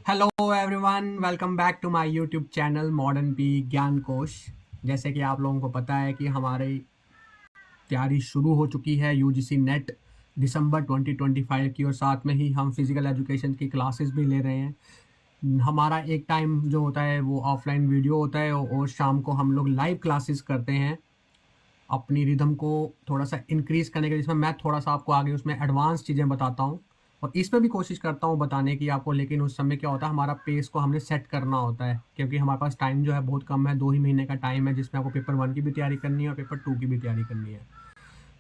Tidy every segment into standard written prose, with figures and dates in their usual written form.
Hello everyone, welcome back to my YouTube channel modern P Gyan Kosh. जैसे कि आप लोगों को पता है कि हमारी तैयारी शुरू हो चुकी है यूजीसी नेट दिसंबर 2025 की, और साथ में ही हम फिज़िकल एजुकेशन की क्लासेस भी ले रहे हैं। हमारा एक टाइम जो होता है वो ऑफलाइन वीडियो होता है, और शाम को हम लोग लाइव क्लासेस करते हैं अपनी रिदम को थोड़ा सा इंक्रीज़ करने के लिए, जिसमें मैं थोड़ा सा आपको आगे उसमें एडवांस चीज़ें बताता हूँ, और इसमें भी कोशिश करता हूँ बताने की आपको। लेकिन उस समय क्या होता है, हमारा पेस को हमने सेट करना होता है, क्योंकि हमारे पास टाइम जो है बहुत कम है। 2 ही महीने का टाइम है जिसमें आपको पेपर 1 की भी तैयारी करनी है और पेपर 2 की भी तैयारी करनी है।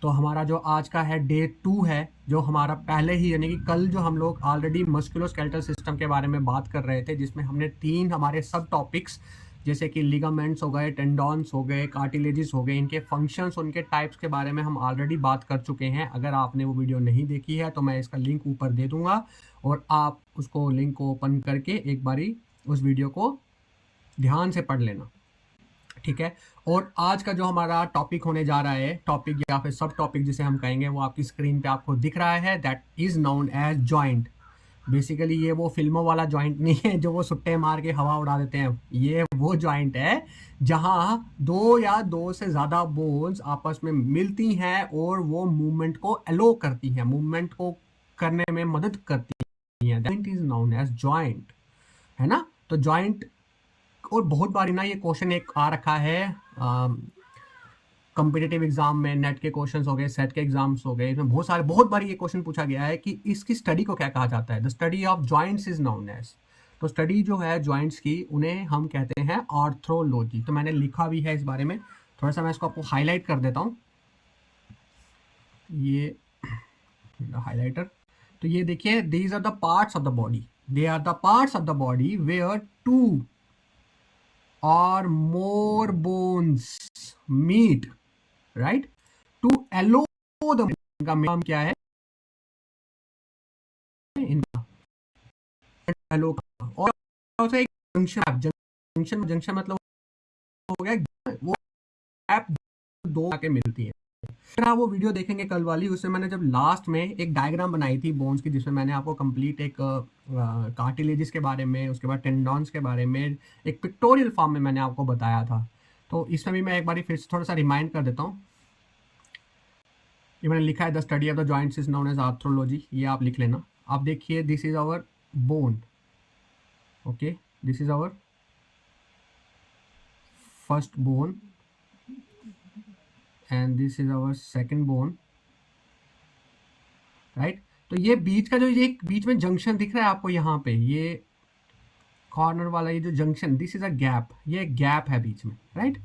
तो हमारा जो आज का है डे 2 है, जो हमारा पहले ही यानी कि कल जो हम लोग ऑलरेडी मस्कुलोस्केलेटल सिस्टम के बारे में बात कर रहे थे, जिसमें हमने 3 हमारे सब टॉपिक्स जैसे कि लिगामेंट्स हो गए, टेंडॉन्स हो गए, कार्टिलेजेस हो गए, इनके फंक्शंस, उनके टाइप्स के बारे में हम ऑलरेडी बात कर चुके हैं। अगर आपने वो वीडियो नहीं देखी है तो मैं इसका लिंक ऊपर दे दूंगा, और आप उसको लिंक को ओपन करके एक बारी उस वीडियो को ध्यान से पढ़ लेना, ठीक है। और आज का जो हमारा टॉपिक होने जा रहा है, टॉपिक या फिर सब टॉपिक जिसे हम कहेंगे, वो आपकी स्क्रीन पे आपको दिख रहा है। That is known as joint. Basically ये वो फिल्मों वाला जॉइंट नहीं है जो वो सुट्टे मार के हवा उड़ा देते हैं। ये वो जॉइंट है जहां 2 या 2 से ज़्यादा बोन्स आपस में मिलती हैं और वो मूवमेंट को एलो करती हैं, मूवमेंट को करने में मदद करती हैं। That is known as joint, है ना। तो जॉइंट, और बहुत बारी ना ये क्वेश्चन एक आ रखा है कॉम्पिटिटिव एग्जाम में, नेट के क्वेश्चंस हो गए, सेट के एग्जाम्स हो गए, इसमें बहुत बारी ये क्वेश्चन पूछा गया है कि इसकी स्टडी को क्या कहा जाता है। The study of joints is known as. तो स्टडी जो है जॉइंट्स की, उन्हें हम कहते हैं आर्थ्रोलॉजी। तो मैंने लिखा भी है इस बारे में, थोड़ा सा मैं इसको आपको हाईलाइट कर देता हूँ, ये हाईलाइटर। तो ये देखिए, these are the parts of the body, they are the parts of the body where 2 or more bones meet, right, to allow the, इनका नाम क्या है, इनका allow का। और होता है एक जंक्शन, जंक्शन मतलब हो गया वो गैप, दो आके मिलती है। अगर आप वो वीडियो देखेंगे कल वाली, उसमें मैंने जब लास्ट में एक डायग्राम बनाई थी बोन्स की, जिसमें मैंने आपको कंप्लीट एक कार्टिलेजेस के बारे में, उसके बाद टेंडॉन्स के बारे में एक पिक्टोरियल फॉर्म में मैंने आपको बताया था। तो इसमें भी मैं एक बार फिर से थोड़ा सा रिमाइंड कर देता हूँ। ये मैंने लिखा है, the study of the joints is known as arthrology, ये आप लिख लेना। आप देखिए, this is our bone, okay, this is our first bone and this is our second bone, right. तो ये बीच का जो ये बीच में जंक्शन दिख रहा है आपको यहाँ पे, ये कॉर्नर वाला ये जो junction, this is a gap, ये गैप है बीच में, राइट।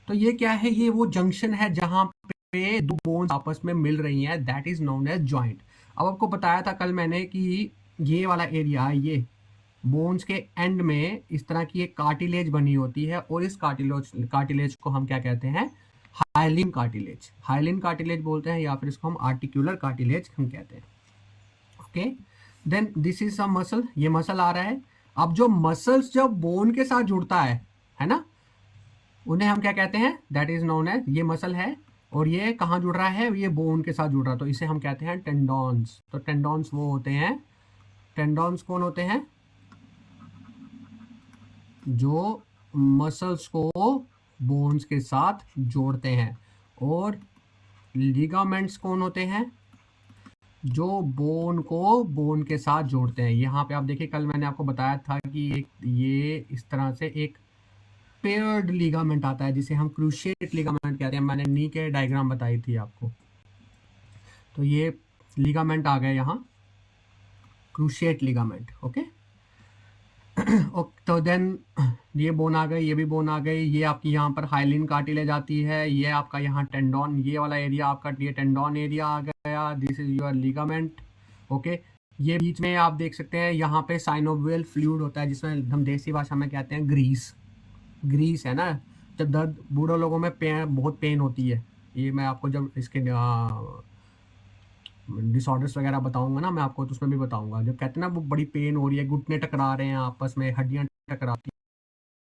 तो ये क्या है, ये वो जंक्शन है जहाँ पे दो बोन्स आपस में मिल रही हैं, that is known as joint. अब आपको बताया था कल मैंने कि ये वाला एरिया, ये बोन्स के एंड में इस तरह की एक कार्टिलेज बनी होती है, और इस कार्टिलेज को हम क्या कहते हैं, हाइलिन कार्टिलेज। हाइलिन कार्टिलेज बोलते हैं, या फिर इसको हम आर्टिकुलर कार्टिलेज हम कहते हैं, okay. Then this is some muscle, ये मसल आ रहा है। अब जो मसल्स जब बोन के साथ जुड़ता है ना, उन्हें हम क्या कहते हैं, दैट इज नोन एज, ये मसल है और ये कहाँ जुड़ रहा है, ये बोन के साथ जुड़ रहा है, तो इसे हम कहते हैं टेंडॉन्स। तो टेंडॉन्स वो होते हैं, टेंडॉन्स कौन होते हैं, जो मसल्स को बोन्स के साथ जोड़ते हैं। और लिगामेंट्स कौन होते हैं, जो बोन को बोन के साथ जोड़ते हैं। यहाँ पे आप देखिए, कल मैंने आपको बताया था कि एक ये इस तरह से एक पेयर्ड लिगामेंट आता है, जिसे हम क्रूशिएट लिगामेंट कहते हैं। मैंने नी के डायग्राम बताई थी आपको। तो ये लिगामेंट आ गए यहाँ, क्रूशिएट लिगामेंट, ओके। तो देन ये बोन आ गई, ये भी बोन आ गई, ये आपकी यहाँ पर हाइलिन कार्टिलेज आती है, ये आपका यहाँ टेंडॉन, ये वाला एरिया आपका, ये टेंडॉन एरिया आ गया, this is your ligament, okay. ये बीच में आप देख सकते हैं, यहाँ पे साइनोवियल फ्लूइड होता है, जिसमें हम देसी भाषा में कहते हैं ग्रीस। ग्रीस है ना, जब दर्द, बूढ़े लोगों में बहुत पेन होती है, ये मैं आपको जब इसके डिसऑर्डर्स वगैरह बताऊंगा ना मैं आपको, तो उसमें भी बताऊंगा। जब कहते हैं ना वो बड़ी पेन हो रही है, घुटने टकरा रहे हैं आपस में, हड्डियां टकराती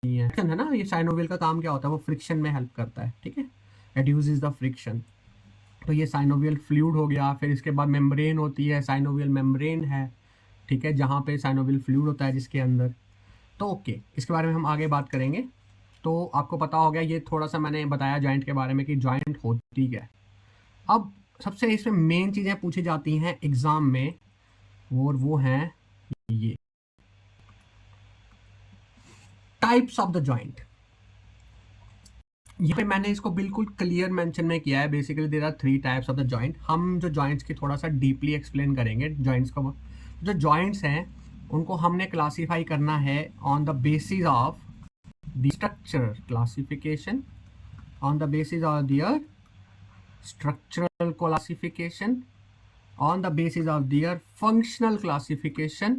हैं, है ना, ये साइनोवियल का काम क्या होता है, वो फ्रिक्शन में हेल्प करता है, ठीक है, रिड्यूसेस द फ्रिक्शन। तो ये साइनोवियल फ्लूइड हो गया। फिर इसके बाद मेम्ब्रेन होती है, साइनोवियल मेम्ब्रेन है, ठीक है, जहाँ पे साइनोवियल फ्लूइड होता है जिसके अंदर। तो ओके, इसके बारे में हम आगे बात करेंगे। तो आपको पता हो गया, ये थोड़ा सा मैंने बताया जॉइंट के बारे में कि जॉइंट होती क्या है। अब सबसे इसमें मेन चीज़ें पूछी जाती हैं एग्जाम में, और वो हैं ये टाइप्स ऑफ द जॉइंट। यहाँ पे मैंने इसको बिल्कुल क्लियर मेंशन में किया है। Basically there are 3 types of the joint. हम जो जॉइंट्स की थोड़ा सा डीपली एक्सप्लेन करेंगे। जॉइंट्स को, जो जॉइंट्स हैं उनको हमने क्लासीफाई करना है on the basis of the structure classification, on the basis of their structural classification, on the basis of their functional classification,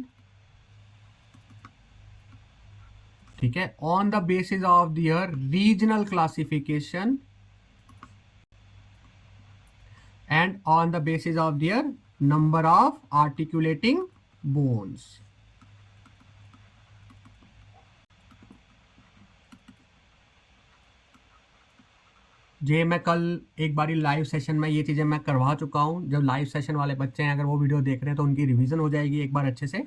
ठीक है, on the basis of their regional classification, and on the basis of their number of articulating bones। ये मैं कल एक बारी live session में ये चीज़ें मैं करवा चुका हूँ। जब लाइव सेशन वाले बच्चे हैं अगर वो वीडियो देख रहे हैं तो उनकी रिवीजन हो जाएगी एक बार अच्छे से।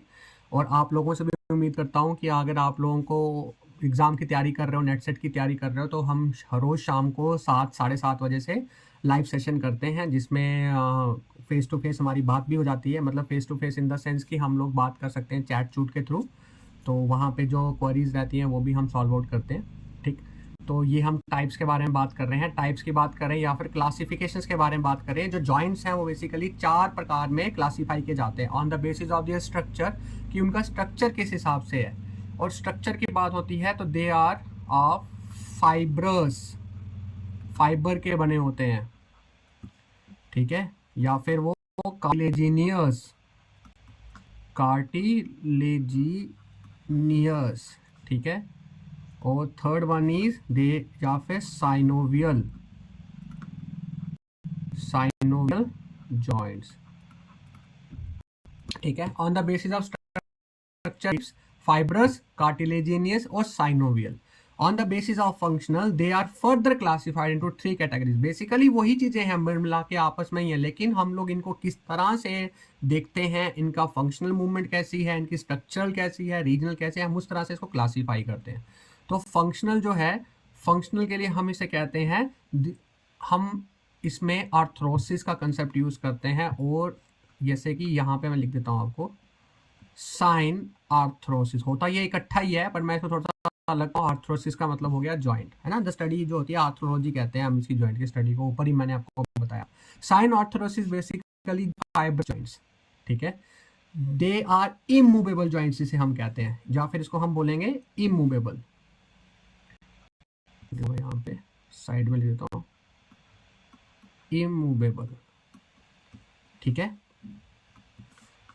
और आप लोगों से भी उम्मीद करता हूँ कि अगर आप लोगों को एग्ज़ाम की तैयारी कर रहे हो, नेट सेट की तैयारी कर रहे हो, तो हम रोज़ शाम को 7 साढ़े 7 बजे से लाइव सेशन करते हैं, जिसमें फेस टू फेस हमारी बात भी हो जाती है। मतलब face to face in the sense कि हम लोग बात कर सकते हैं चैट चूट के थ्रू। तो वहाँ पे जो क्वेरीज रहती हैं वो भी हम सॉल्व आउट करते हैं। ठीक, तो ये हम टाइप्स के बारे में बात कर रहे हैं। टाइप्स की बात करें या फिर क्लासिफिकेशंस के बारे में बात करें, जो जॉइंट्स हैं वो बेसिकली 4 प्रकार में क्लासीफाई किए जाते हैं on the basis of their structure, कि उनका स्ट्रक्चर किस हिसाब से है। और स्ट्रक्चर की बात होती है तो they are of fibrous, fibre के बने होते हैं, ठीक है, या फिर वो कार्टिलेजिनियस, कार्टिलेजिनियस, ठीक है। और थर्ड वन इज दे या फिर साइनोवियल, साइनोवियल जॉइंट्स, ठीक है। On the basis of structure fibrous, cartilaginous और synovial. On the basis of functional they are further classified into 3 categories. Basically वही चीजें हैं, मिला के आपस में ही है, लेकिन हम लोग इनको किस तरह से देखते हैं, इनका फंक्शनल मूवमेंट कैसी है, इनकी स्ट्रक्चरल कैसी है, रीजनल कैसे है, हम उस तरह से इसको क्लासीफाई करते हैं। तो फंक्शनल जो है, फंक्शनल के लिए हम इसे कहते हैं, हम इसमें आर्थ्रोसिस का कंसेप्ट यूज करते हैं। और जैसे कि यहाँ पे मैं लिख देता हूँ आपको, साइन आर्थ्रोसिस होता ये इकट्ठा ही है, पर मैं इसको थोड़ा सा अलग। आर्थ्रोसिस का मतलब हो गया जॉइंट, है ना। द स्टडी जो होती है आर्थ्रोलॉजी कहते हैं हम इसकी, जॉइंट की स्टडी को। ऊपर ही मैंने आपको बताया। Synarthrosis basically fibre joints, ठीक है, दे आर इमूवेबल जॉइंट्स जिसे हम कहते हैं, या फिर इसको हम बोलेंगे इमूवेबल। यहाँ पे साइड में लिख देता हूँ, इमूवेबल, ठीक है।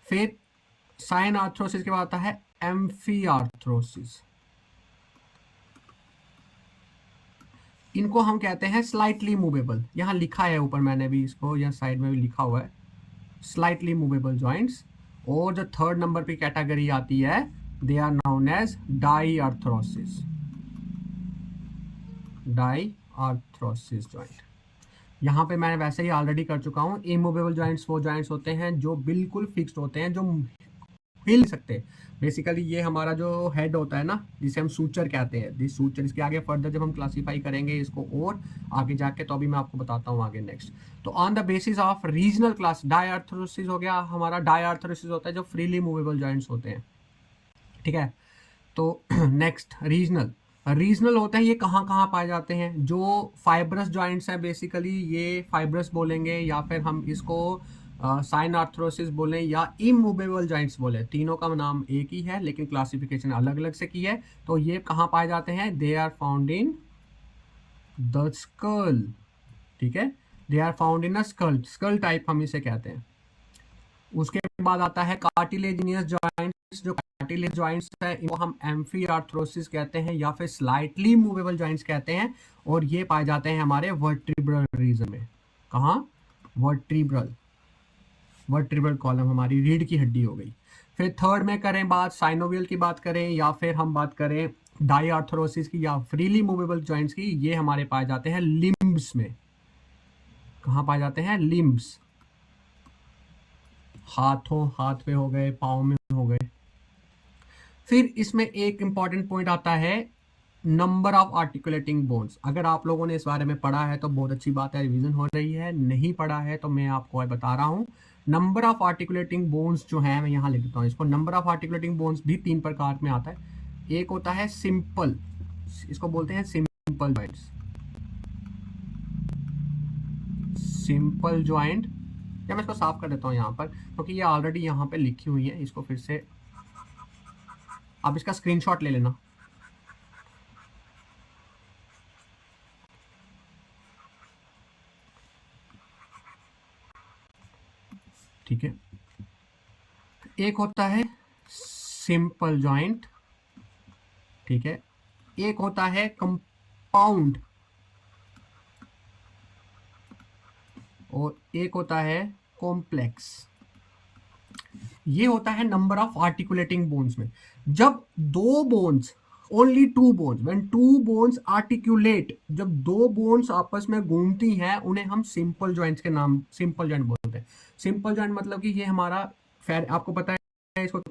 फिर साइन आर्थ्रोसिस के बाद आता है एम्फी आर्थ्रोसिस। इनको हम कहते हैं स्लाइटली मूवेबल। यहाँ लिखा है ऊपर, मैंने भी इसको यहाँ साइड में भी लिखा हुआ है, स्लाइटली मूवेबल जॉइंट्स। और जो थर्ड नंबर पे कैटेगरी आती है, they are known as diarthrosis, diarthrosis joint. यहाँ पे मैं वैसे ही ऑलरेडी कर चुका हूँ। इमूवेबल जॉइंट्स वो जॉइंट्स होते हैं जो बिल्कुल फिक्स्ड होते हैं, जो हिल नहीं सकते। बेसिकली ये हमारा जो हेड होता है ना, जिसे हम सूचर कहते हैं, दिस सूचर। इसके आगे फर्दर जब हम क्लासीफाई करेंगे इसको और आगे जाके, तो अभी मैं आपको बताता हूँ आगे नेक्स्ट। तो on the basis of regional class, diarthrosis हो गया हमारा। डायआर्थ्रोसिस होता है जो फ्रीली मूवेबल जॉइंट्स होते हैं, ठीक है। तो नेक्स्ट रीजनल, रीजनल होते हैं ये कहाँ कहाँ पाए जाते हैं। जो फाइब्रस जॉइंट्स हैं बेसिकली ये फाइब्रस बोलेंगे, या फिर हम इसको साइन आर्थ्रोसिस बोलें, या इमूवेबल जॉइंट्स बोले। तीनों का नाम एक ही है लेकिन क्लासिफिकेशन अलग अलग से की है। तो ये कहाँ पाए जाते हैं, they are found in the skull, ठीक है, they are found in a skull, skull type हम इसे कहते हैं। उसके बाद आता है कार्टिलेजिनियस जॉइंट्स। जो कार्टिलेज जॉइंट्स है इनको हम एम्फी आर्थ्रोसिस कहते हैं, या फिर स्लाइटली मूवेबल जॉइंट्स कहते हैं। और ये पाए जाते हैं हमारे वर्टिब्रल रीजन में। कहाँ, वर्टिब्रल, वर्टिब्रल कॉलम हमारी रीढ़ की हड्डी हो गई। फिर थर्ड में करें बात साइनोवियल की बात करें, या फिर हम बात करें डाई आर्थ्रोसिस की या फ्रीली मूवेबल जॉइंट्स की, ये हमारे पाए जाते हैं लिम्ब्स में। कहाँ पाए जाते हैं, लिम्ब्स, हाथ पे हो गए, पाँव में हो गए। फिर इसमें एक इंपॉर्टेंट पॉइंट आता है नंबर ऑफ आर्टिकुलेटिंग बोन्स। अगर आप लोगों ने इस बारे में पढ़ा है तो बहुत अच्छी बात है, रिवीजन हो रही है। नहीं पढ़ा है तो मैं आपको बता रहा हूँ। नंबर ऑफ आर्टिकुलेटिंग बोन्स जो है, मैं यहाँ लिख देता हूँ इसको। नंबर ऑफ आर्टिकुलेटिंग बोन्स भी 3 प्रकार में आता है। एक होता है सिंपल, इसको बोलते हैं सिंपल जॉइंट्स, सिंपल जॉइंट। या मैं इसको साफ कर देता हूँ यहाँ पर, क्योंकि ये ऑलरेडी यहाँ पे लिखी हुई है। इसको फिर से आप इसका स्क्रीनशॉट ले लेना। ठीक है, एक होता है सिंपल जॉइंट, ठीक है। एक होता है कंपाउंड और एक होता है कॉम्प्लेक्स। ये होता है नंबर ऑफ आर्टिकुलेटिंग बोन्स में। जब दो bones, only two bones, when two bones articulate, जब दो बोन्स आपस में घूमती हैं, उन्हें हम सिंपल जॉइंट्स के नाम सिंपल जॉइंट बोलते हैं। सिंपल जॉइंट मतलब कि ये हमारा आपको पता है इसको,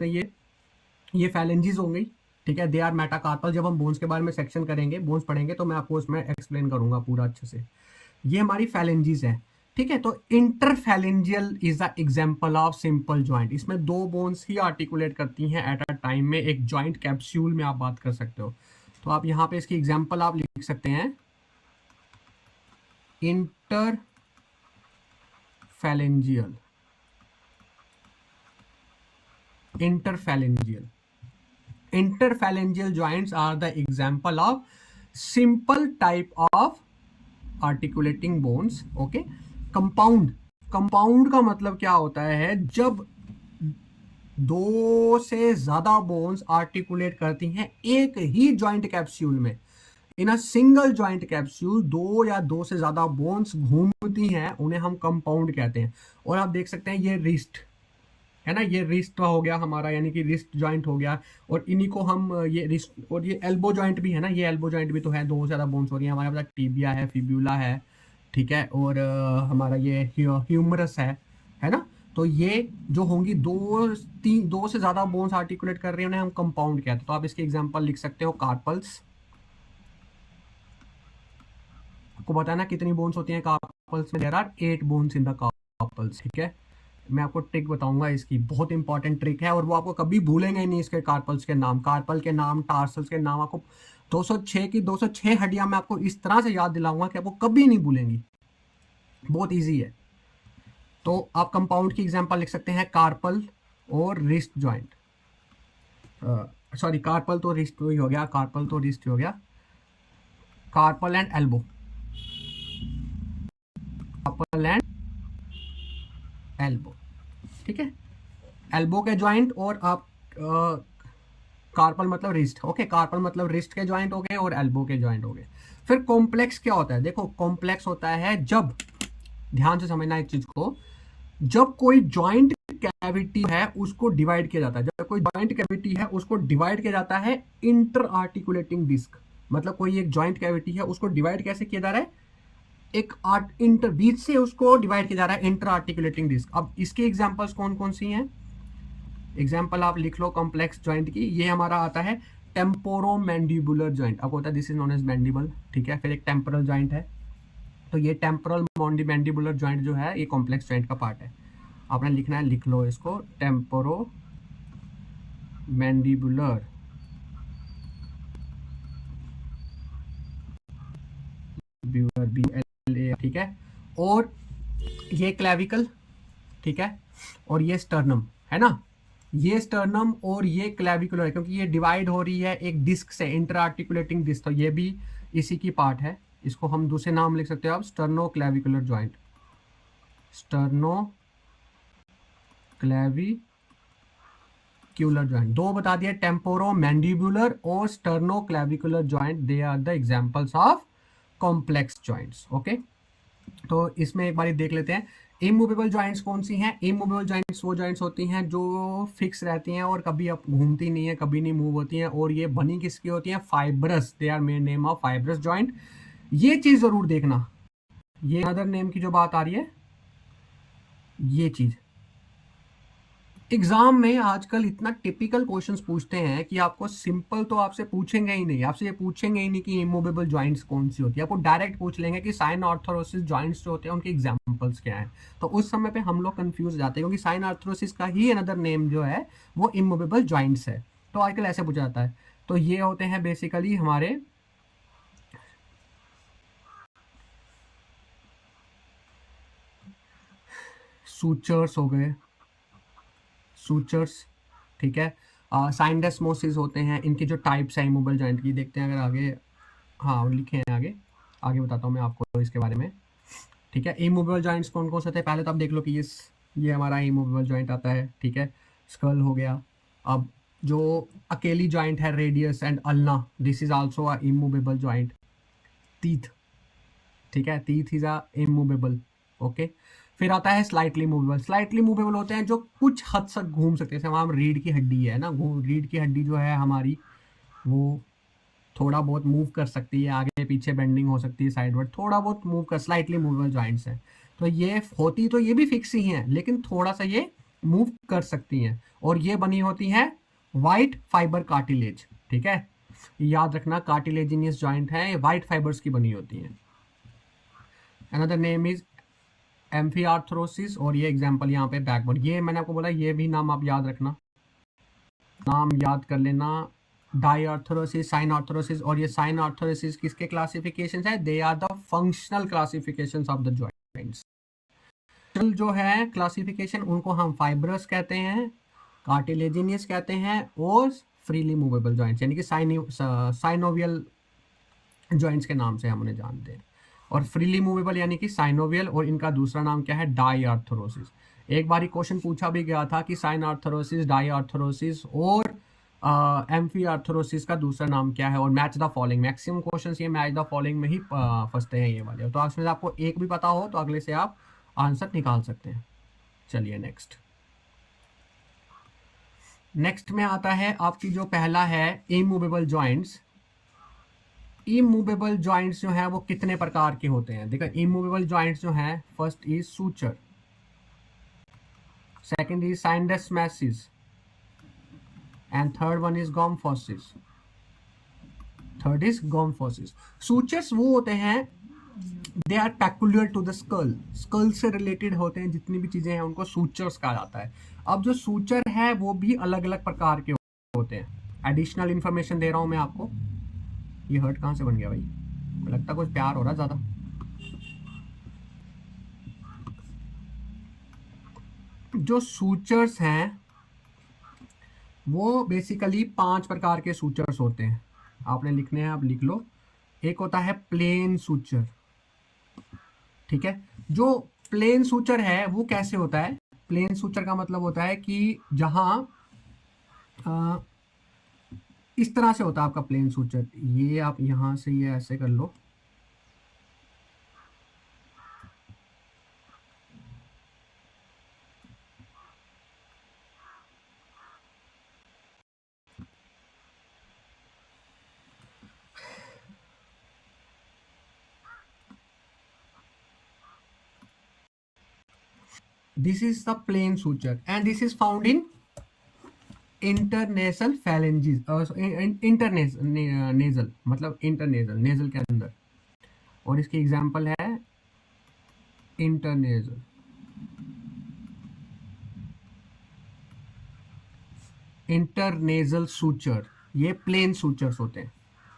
ये फैलेंजीज हो गई, ठीक है। They are metacarpal. जब हम बोन्स के बारे में सेक्शन करेंगे, बोन्स पढ़ेंगे, तो मैं आपको इसमें एक्सप्लेन करूंगा पूरा अच्छे से। ये हमारी फैलेंजीज है, ठीक है। तो interphalangeal is the example of simple joint. इसमें दो बोन्स ही आर्टिकुलेट करती हैं एट अ टाइम में, एक जॉइंट कैप्सूल में आप बात कर सकते हो। तो आप यहाँ पे इसकी एग्जांपल आप लिख सकते हैं, इंटरफैलेंजियल, interphalangeal joints are the example of simple type of articulating bones. okay, compound का मतलब क्या होता है, जब दो से ज्यादा बोन्स आर्टिकुलेट करती हैं एक ही जॉइंट कैप्सूल में। इन अ सिंगल जॉइंट कैप्सूल दो या दो से ज्यादा बोन्स घूमती हैं, उन्हें हम कंपाउंड कहते हैं। और आप देख सकते हैं ये रिस्ट है ना, ये रिस्ट हो गया हमारा, यानी कि रिस्ट जॉइंट हो गया। और इन्हीं को हम ये रिस्ट, और ये एल्बो जॉइंट भी है ना, ये एल्बो जॉइंट भी तो है, दो से ज्यादा बोन्स हो रही है हमारे पास। टीबिया है, फिब्यूला है, ठीक है, और हमारा ये ह्यूमरस है ना। तो ये जो होंगी दो से ज्यादा बोन्स आर्टिकुलेट कर रहे हैं, उन्हें हम कंपाउंड कहते हैं। तो आप इसके एग्जांपल लिख सकते हो, कार्पल्स। आपको पता है ना कितनी बोन्स होती हैं कार्पल्स में? There are 8 bones in the carpals, ठीक है। मैं आपको ट्रिक बताऊंगा इसकी, बहुत इंपॉर्टेंट ट्रिक है, और वो आपको कभी भूलेंगे नहीं इसके कार्पल्स के नाम, कार्पल के नाम, टार्सल्स के नाम। आपको 206 की 206 हड्डियां मैं आपको इस तरह से याद दिलाऊंगा कि आपको कभी नहीं भूलेंगी, बहुत इजी है। तो आप कंपाउंड की एग्जांपल लिख सकते हैं, कार्पल और रिस्ट जॉइंट। सॉरी, कार्पल तो रिस्ट ही हो गया, कार्पल तो रिस्ट हो गया, carpal and elbow, carpal and elbow, ठीक है। एल्बो के जॉइंट, और आप कार्पल मतलब रिस्ट, ओके, कार्पल मतलब रिस्ट के जॉइंट हो गए और एल्बो के जॉइंट हो गए। फिर कॉम्प्लेक्स क्या होता है? देखो, कॉम्प्लेक्स होता है जब, ध्यान से समझना एक चीज को, जब कोई जॉइंट कैविटी है उसको डिवाइड किया जाता है, जब कोई जॉइंट कैविटी है उसको डिवाइड किया जाता है इंटर आर्टिकुलेटिंग डिस्क। मतलब कोई एक जॉइंट कैविटी है, उसको डिवाइड कैसे किया जा रहा है? एक इंटर बीच से उसको डिवाइड किया जा रहा है, इंटर आर्टिकुलेटिंग डिस्क। अब इसके एग्जांपल्स कौन कौन सी हैं? एग्जाम्पल आप लिख लो कॉम्प्लेक्स जॉइंट की। ये हमारा आता है टेम्पोरोमैंडिबुलर जॉइंट, आपको होता है this is known as mandible, ठीक है। फिर एक टेम्पोरल जॉइंट है, तो ये टेम्पोरल मैंडिबुलर जॉइंट जो है, ये कॉम्प्लेक्स जॉइंट का पार्ट है। आपने लिखना है, लिख लो इसको, टेम्पोरो मैंडिबुलर BLA, ठीक है। और ये क्लेविकल, ठीक है, और ये स्टर्नम है ना, ये स्टर्नम और ये क्लेविकुलर है, क्योंकि ये डिवाइड हो रही है एक डिस्क से, इंटर आर्टिकुलेटिंग डिस्क, तो ये भी इसी की पार्ट है। इसको हम दूसरे नाम लिख सकते हो आप, sternoclavicular joint, sternoclavicular joint. दो बता दिए, टेम्पोरो मैंडिबुलर और sternoclavicular joint, they are the examples of complex joints, okay. तो इसमें एक बार देख लेते हैं, इमूवेबल जॉइंट्स कौन सी हैं? इमूवेबल जॉइंट्स वो जॉइंट्स होती हैं जो फिक्स रहती हैं और कभी अब घूमती नहीं है, कभी नहीं मूव होती हैं, और ये बनी किसकी होती हैं? Fibrous, they are main name of fibrous joint. ये चीज जरूर देखना, ये अदर नेम की जो बात आ रही है, ये चीज एग्जाम में आजकल इतना टिपिकल क्वेश्चंस पूछते हैं कि आपको सिंपल तो आपसे पूछेंगे ही नहीं, आपसे ये पूछेंगे ही नहीं कि इमूवेबल जॉइंट्स कौन सी होती है, आपको डायरेक्ट पूछ लेंगे कि साइन ऑर्थोरोसिस जॉइंट्स जो होते हैं उनके एग्जांपल्स क्या हैं। तो उस समय पे हम लोग कंफ्यूज हो जाते हैं, क्योंकि साइन ऑर्थोरोसिस का ही अनदर नेम जो है वो इमूवेबल जॉइंट्स है। तो आजकल ऐसे पूछा जाता है। तो ये होते हैं बेसिकली हमारे सूचर्स हो गए, सूचर्स, ठीक है। साइंडेस्मोसिस होते हैं, इनके जो टाइप्स है इमूवेबल जॉइंट की देखते हैं अगर आगे, हाँ वो लिखे हैं आगे, आगे बताता हूँ मैं आपको इसके बारे में, ठीक है। इमूवेबल जॉइंट्स कौन कौन से थे, पहले तो आप देख लो कि ये हमारा इमूवेबल जॉइंट आता है, ठीक है। स्कल हो गया। अब जो अकेली जॉइंट है radius and ulna, this is also a immovable joint. Teeth, ठीक है, teeth is a immovable, okay. फिर आता है स्लाइटली मूवेबल। स्लाइटली मूवेबल होते हैं जो कुछ हद तक घूम सकते हैं, जैसे वहाँ रीढ़ की हड्डी है ना, रीढ़ की हड्डी जो है हमारी वो थोड़ा बहुत मूव कर सकती है, आगे पीछे बेंडिंग हो सकती है, साइडवर्ड थोड़ा बहुत मूव कर, स्लाइटली मूवेबल जॉइंट्स हैं। तो ये होती तो ये भी फिक्स ही हैं, लेकिन थोड़ा सा ये मूव कर सकती हैं, और ये बनी होती हैं वाइट फाइबर कार्टिलेज, ठीक है। याद रखना कार्टिलेजिनियस जॉइंट है, ये वाइट फाइबर्स की बनी होती हैं। अनदर नेम इज एम्फीआर्थरोसिस, और ये एग्जांपल यहाँ पे बैकबोन, ये मैंने आपको बोला ये भी नाम आप याद रखना, नाम याद कर लेना। डाईआर्थरोसिस, साइन आर्थरोसिस, और ये साइन आर्थरोसिस किसके क्लासिफिकेशन है, they are the functional classification of the joints. जो है क्लासिफिकेशन उनको हम फाइब्रस कहते हैं, कार्टिलेजिनियस कहते हैं, और फ्रीली मूवेबल जॉइंट्स यानी कि साइनोवियल जॉइंट्स के नाम से हम उन्हें जानते हैं। और फ्रीली मूवेबल यानी कि साइनोवियल, और इनका दूसरा नाम क्या है, डाईआर्थरोसिस। एक बार क्वेश्चन पूछा भी गया था कि साइन आर्थरोसिस, डाईआर्थरोसिस और एम्फी आर्थरोसिस का दूसरा नाम क्या है, और match the following. Maximum questions ये मैच द फॉलोइंग में ही फंसते हैं ये वाले। तो इसमें आपको एक भी पता हो तो अगले से आप आंसर निकाल सकते हैं। चलिए नेक्स्ट, नेक्स्ट में आता है आपकी जो पहला है इमूवेबल जॉइंट्स। इमूवेबल जॉइंट्स जो हैं वो कितने प्रकार के होते हैं, देखो इमूवेबल जॉइंट्स जो हैं, first is suture, second is syndesmosis, and third one is gomphosis, third is gomphosis. Sutures वो होते हैं, they are peculiar to the skull, skull से रिलेटेड होते हैं, जितनी भी चीजें हैं उनको सूचर्स कहा जाता है। अब जो सूचर है वो भी अलग अलग प्रकार के होते हैं। एडिशनल इंफॉर्मेशन दे रहा हूं मैं आपको। ये हर्ट कहाँ से बन गया भाई, लगता कुछ प्यार हो रहा ज्यादा। जो सूचर्स हैं वो बेसिकली 5 प्रकार के सूचर्स होते हैं, आपने लिखने हैं, आप लिख लो। एक होता है प्लेन सूचर, ठीक है। जो प्लेन सूचर है वो कैसे होता है, प्लेन सूचर का मतलब होता है कि जहां इस तरह से होता है आपका प्लेन सूचर, ये आप यहां से ये ऐसे कर लो, this is the plane suture and this is found in internasal phalanges, nasal मतलब इंटरनेजल, नेजल के अंदर, और इसकी एग्जांपल है इंटरनेजल, इंटरनेजल सूचर, ये प्लेन सूचर्स होते हैं,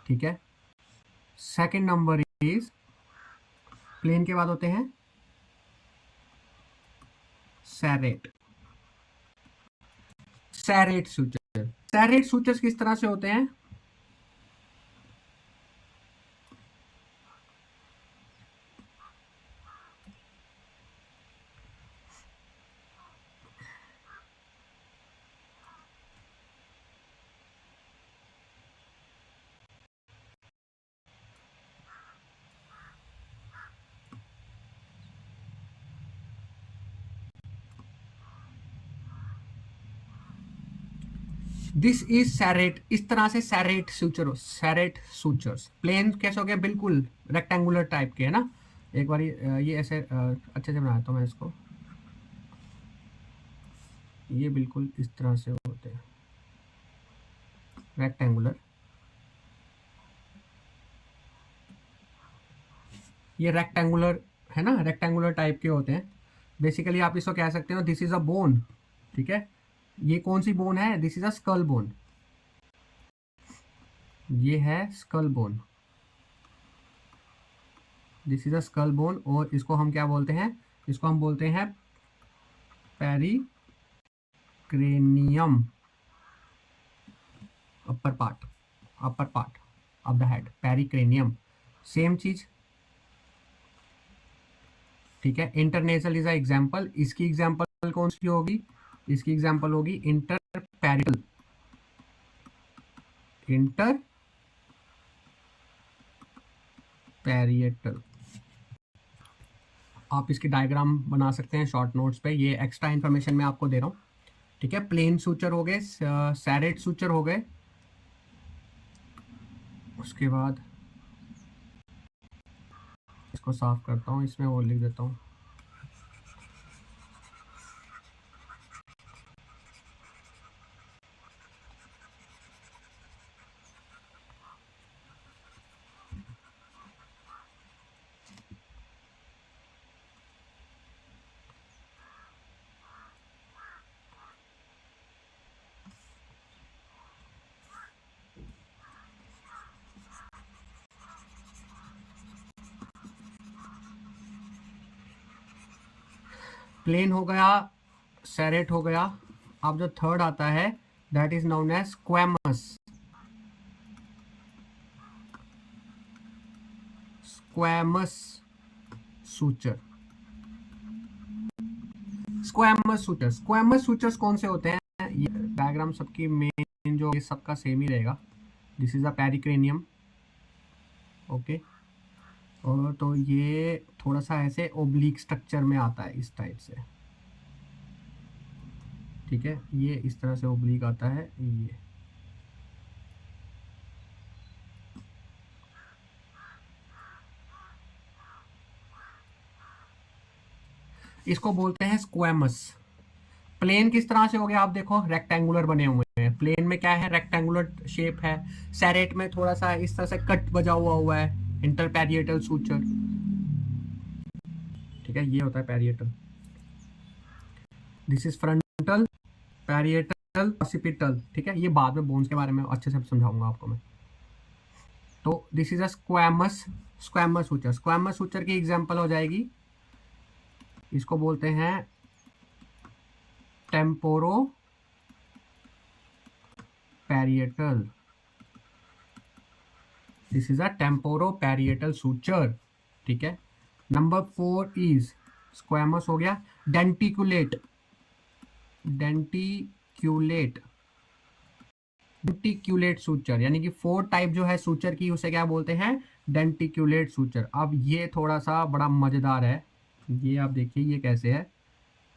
ठीक है। सेकंड नंबर इज, प्लेन के बाद होते हैं Surratt, Surratt suture. Serrate sutures किस तरह से होते हैं, दिस इज सैरेट, इस तरह से serrate suture, serrate sutures. Plane कैसे हो गया, बिल्कुल रेक्टेंगुलर टाइप के है ना। एक बार ये ऐसे अच्छे से बनाता हूँ मैं इसको, ये बिल्कुल इस तरह से होते हैं, रेक्टेंगुलर। ये रेक्टेंगुलर है ना, रेक्टेंगुलर टाइप के होते हैं। बेसिकली आप इसको कह सकते हो दिस इज अ बोन, ठीक है। ये कौन सी बोन है? This is a skull bone, ये है skull bone, this is a skull bone. और इसको हम क्या बोलते हैं? इसको हम बोलते हैं pericranium, upper part, upper part of the head, pericranium, same चीज, ठीक है। इंटरनेशनल इज अ एग्जाम्पल, इसकी एग्जाम्पल कौन सी होगी? इसकी एग्जाम्पल होगी इंटरपैरिटल, इंटर पैरिएटल। आप इसकी डायग्राम बना सकते हैं शॉर्ट नोट्स पे, ये एक्स्ट्रा इन्फॉर्मेशन मैं आपको दे रहा हूँ, ठीक है। प्लेन सूचर हो गए, सैरेट सूचर हो गए, उसके बाद इसको साफ करता हूँ, इसमें और लिख देता हूँ। प्लेन हो गया, सैरेट हो गया। अब जो थर्ड आता है that is known as squamous, squamous suture, squamous suture. Squamous sutures कौन से होते हैं? ये डायग्राम सबकी मेन जो, ये सबका सेम ही रहेगा। This is a pericranium, okay. और तो ये थोड़ा सा ऐसे ओब्लिक स्ट्रक्चर में आता है इस टाइप से, ठीक है। ये इस तरह से ओब्लिक आता है, ये इसको बोलते हैं स्क्वैमस। प्लेन किस तरह से हो गया? आप देखो रेक्टेंगुलर बने हुए हैं, प्लेन में क्या है? रेक्टेंगुलर शेप है। सैरेट में थोड़ा सा इस तरह से कट बजा हुआ है, इंटरपैरिएटल सूचर, ठीक है। ये होता है parietal. This is frontal, parietal, occipital, ठीक है। ये बाद में बोन्स के बारे में अच्छे से समझाऊंगा आपको मैं। तो this is a squamous, squamous suture. Squamous suture की एग्जांपल हो जाएगी, इसको बोलते हैं temporo parietal. This is a temporo parietal suture, ठीक है। नंबर 4 इज स्क्वैमस हो गया। डेंटिकुलेट, डेंटिक्यूलेट, डेंटिक्यूलेट सूचर, यानी कि 4 टाइप जो है सूचर की, उसे क्या बोलते हैं? डेंटिक्यूलेट सूचर। अब ये थोड़ा सा बड़ा मजेदार है, ये आप देखिए ये कैसे है।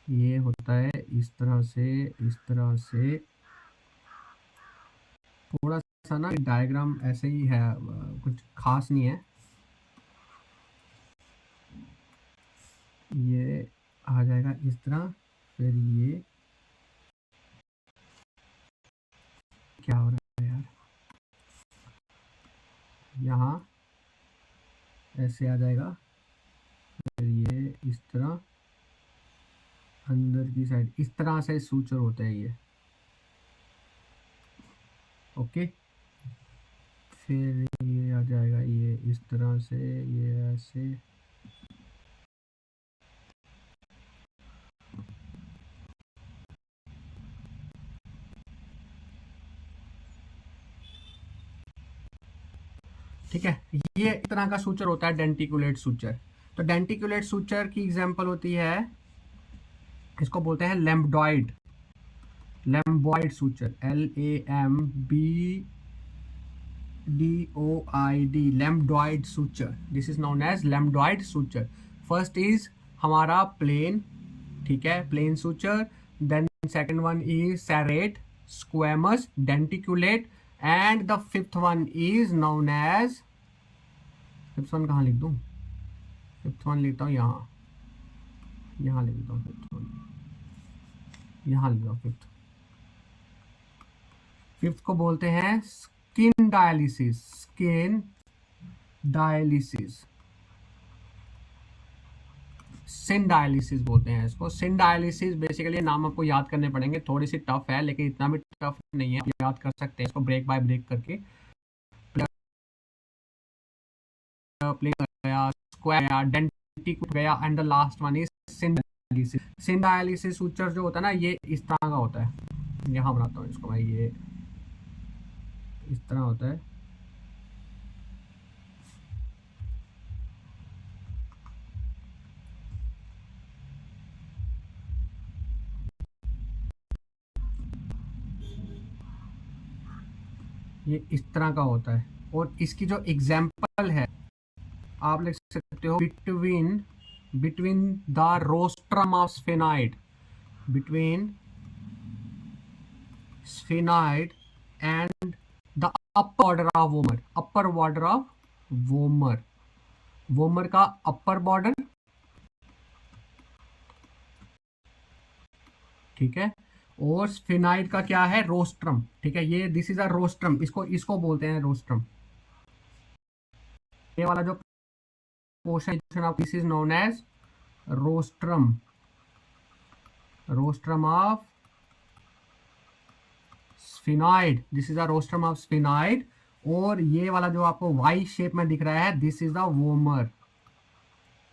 ये होता है इस तरह से, इस तरह से, थोड़ा सा ना डायग्राम ऐसे ही है, कुछ खास नहीं है। ये आ जाएगा इस तरह, फिर ये क्या हो रहा है यार, यहाँ ऐसे आ जाएगा, फिर ये इस तरह अंदर की साइड, इस तरह से सूचर होते हैं ये, ओके। फिर ये आ जाएगा, ये इस तरह से, ये ऐसे, ठीक है। ये एक तरह का सूचर होता है डेंटिकुलेट सूचर। तो डेंटिकुलेट सूचर की एग्जांपल होती है, इसको बोलते हैं lambdoid, lambdoid suture, LAMBDOID, lambdoid suture. This is known as lambdoid suture. First is हमारा प्लेन, ठीक है, plane suture. Then second one is serrate, squamous, denticulate, and the fifth one is known as, fifth one कहाँ लिख दूँ? Fifth one लिखता हूँ यहाँ, यहाँ लिख देता हूँ फिफ्थ वन, यहाँ लिख लो फिफ्थ। फिफ्थ को बोलते हैं स्किन डायलिसिस। स्किन डायलिसिस, सिन डायलिसिस बोलते हैं इसको। सिन डायलिसिस बेसिकली नाम आपको याद करने पड़ेंगे, थोड़ी सी टफ है लेकिन इतना भी टफ नहीं है, आप याद कर सकते हैं इसको ब्रेक बाय ब्रेक करके। प्लेन गया, स्क्वायर गया, डेंटिक गया, and the last one is schindylesis. Schindylesis suture जो होता है ना, ये इस तरह का होता है। यहाँ बनाता हूँ इसको मैं, ये इस तरह होता है। ये इस तरह का होता है, और इसकी जो एग्जाम्पल है आप लिख सकते हो between between the rostrum of sphenoid, between sphenoid and the upper border of vomer. Upper border of vomer, vomer का अपर बॉर्डर, ठीक है। और स्फेनाइड का क्या है, रोस्ट्रम, ठीक है। ये दिस इज अ रोस्ट्रम, इसको इसको बोलते हैं रोस्ट्रम। ये वाला जो portion of this is known as rostrum, rostrum of sphenoid, this is a rostrum of sphenoid. और ये वाला जो आपको वाई शेप में दिख रहा है, दिस इज द वोमर।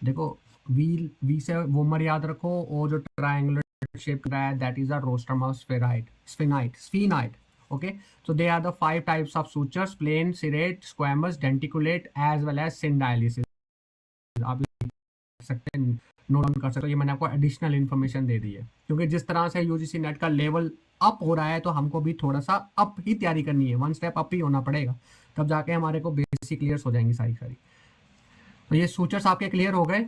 देखो वी से वोमर याद रखो, और जो ट्रायंगुलर शेप रहा है that is a rostrum of sphenoid. Okay, so they are the 5 types of sutures: plain, serrate, squamous, denticulate, as well as syndialysis. आप लिख सकते हैं, नोट डाउन कर सकते हो। ये मैंने आपको एडिशनल इन्फॉर्मेशन दे दी है, क्योंकि जिस तरह से यूजीसी नेट का लेवल अप हो रहा है तो हमको भी थोड़ा सा अप ही तैयारी करनी है, 1 स्टेप अप ही होना पड़ेगा, तब जाके हमारे को बेसिक क्लियर हो जाएंगी सारी। तो ये सूचर्स आपके क्लियर हो गए।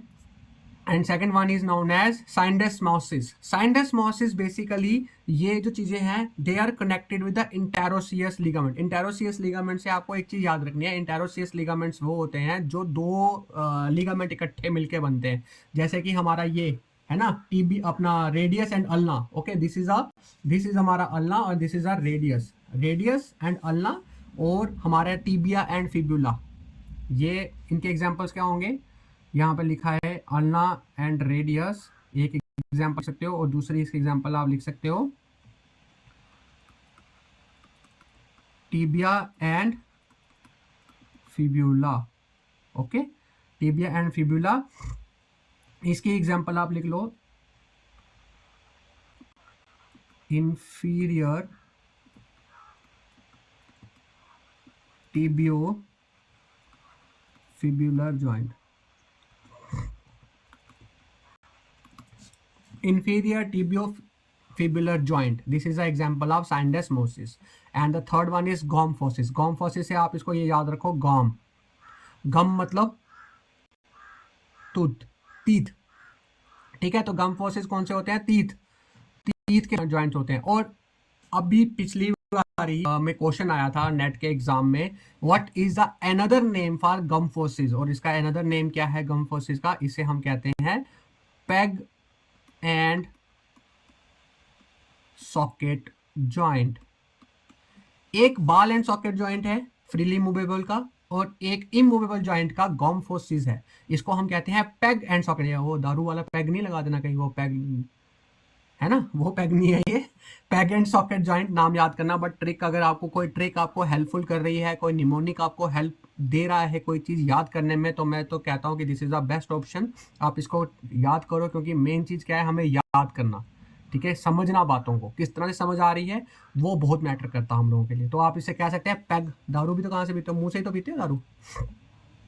And second one is known as syndesmosis. Syndesmosis basically ये जो चीजें हैं they are connected with the interosseous ligament. Interosseous ligament से आपको एक चीज याद रखनी है, इंटेरोसियस लिगामेंट्स वो होते हैं जो दो लिगामेंट इकट्ठे मिलके बनते हैं। जैसे कि हमारा ये है ना, टीबी अपना radius and ulna. Okay, this is हमारा अल्ना और this is our radius and ulna. और हमारा टीबिया एंड फिब्यूला, ये इनके एग्जांपल्स क्या होंगे, यहाँ पे लिखा है अल्ना एंड रेडियस, एक एग्जांपल लिख सकते हो, और दूसरी इसकी एग्जांपल आप लिख सकते हो tibia and fibula. Okay, tibia and fibula, इसकी एग्जांपल आप लिख लो inferior tibiofibular joint, inferior tibiofibular joint, this is an example of syndesmosis. And the third one is gomphosis. gomphosis से आप इसको ये याद रखो, गम मतलब टूथ, टीथ, ठीक है। तो गम्फोसिस कौन से होते हैं, टीथ के जॉइंट्स होते हैं। और अभी पिछली बारी में क्वेश्चन आया था नेट के एग्जाम में, what is the another name for gomphosis, और इसका अनदर नेम क्या है गम्फोसिस का, इसे हम कहते हैं पेग एंड सॉकेट जॉइंट। एक बॉल एंड सॉकेट जॉइंट है फ्रीली मूवेबल का, और एक इमूवेबल जॉइंट का गॉम्फोसिस है, इसको हम कहते हैं पेग एंड सॉकेट। वो दारू वाला पेग नहीं लगा देना कहीं, वो पेग है ना, वो पेग नहीं है ये, पेग एंड सॉकेट जॉइंट नाम याद करना। बट ट्रिक, अगर आपको कोई ट्रिक आपको हेल्पफुल कर रही है, कोई निमोनिक आपको हेल्प दे रहा है कोई चीज़ याद करने में, तो मैं तो कहता हूँ कि this is the best option, आप इसको याद करो। क्योंकि मेन चीज़ क्या है, हमें याद करना, ठीक है, समझना, बातों को किस तरह से समझ आ रही है वो बहुत मैटर करता है हम लोगों के लिए। तो आप इसे कह सकते हैं पेग। दारू भी तो कहाँ से पीते हो, मुंह से ही तो पीते हो दारू,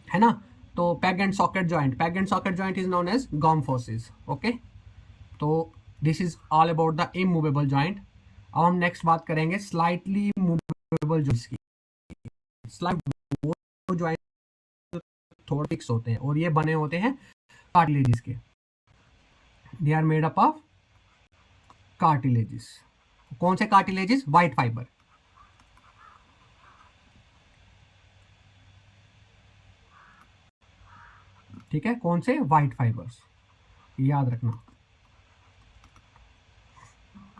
है ना। तो peg and socket joint is known as gomphosis. Okay, तो this is all about the immovable joint. अब हम नेक्स्ट बात करेंगे स्लाइटली मूवेबल जॉइंट्स की। स्लाइट वो जॉइंट थोड़े फिक्स होते हैं, और ये बने होते हैं कार्टिलेजेस के, they are made up of cartilages. कौन से कार्टिलेजेस, व्हाइट फाइबर, ठीक है, कौन से, व्हाइट फाइबर्स, याद रखना।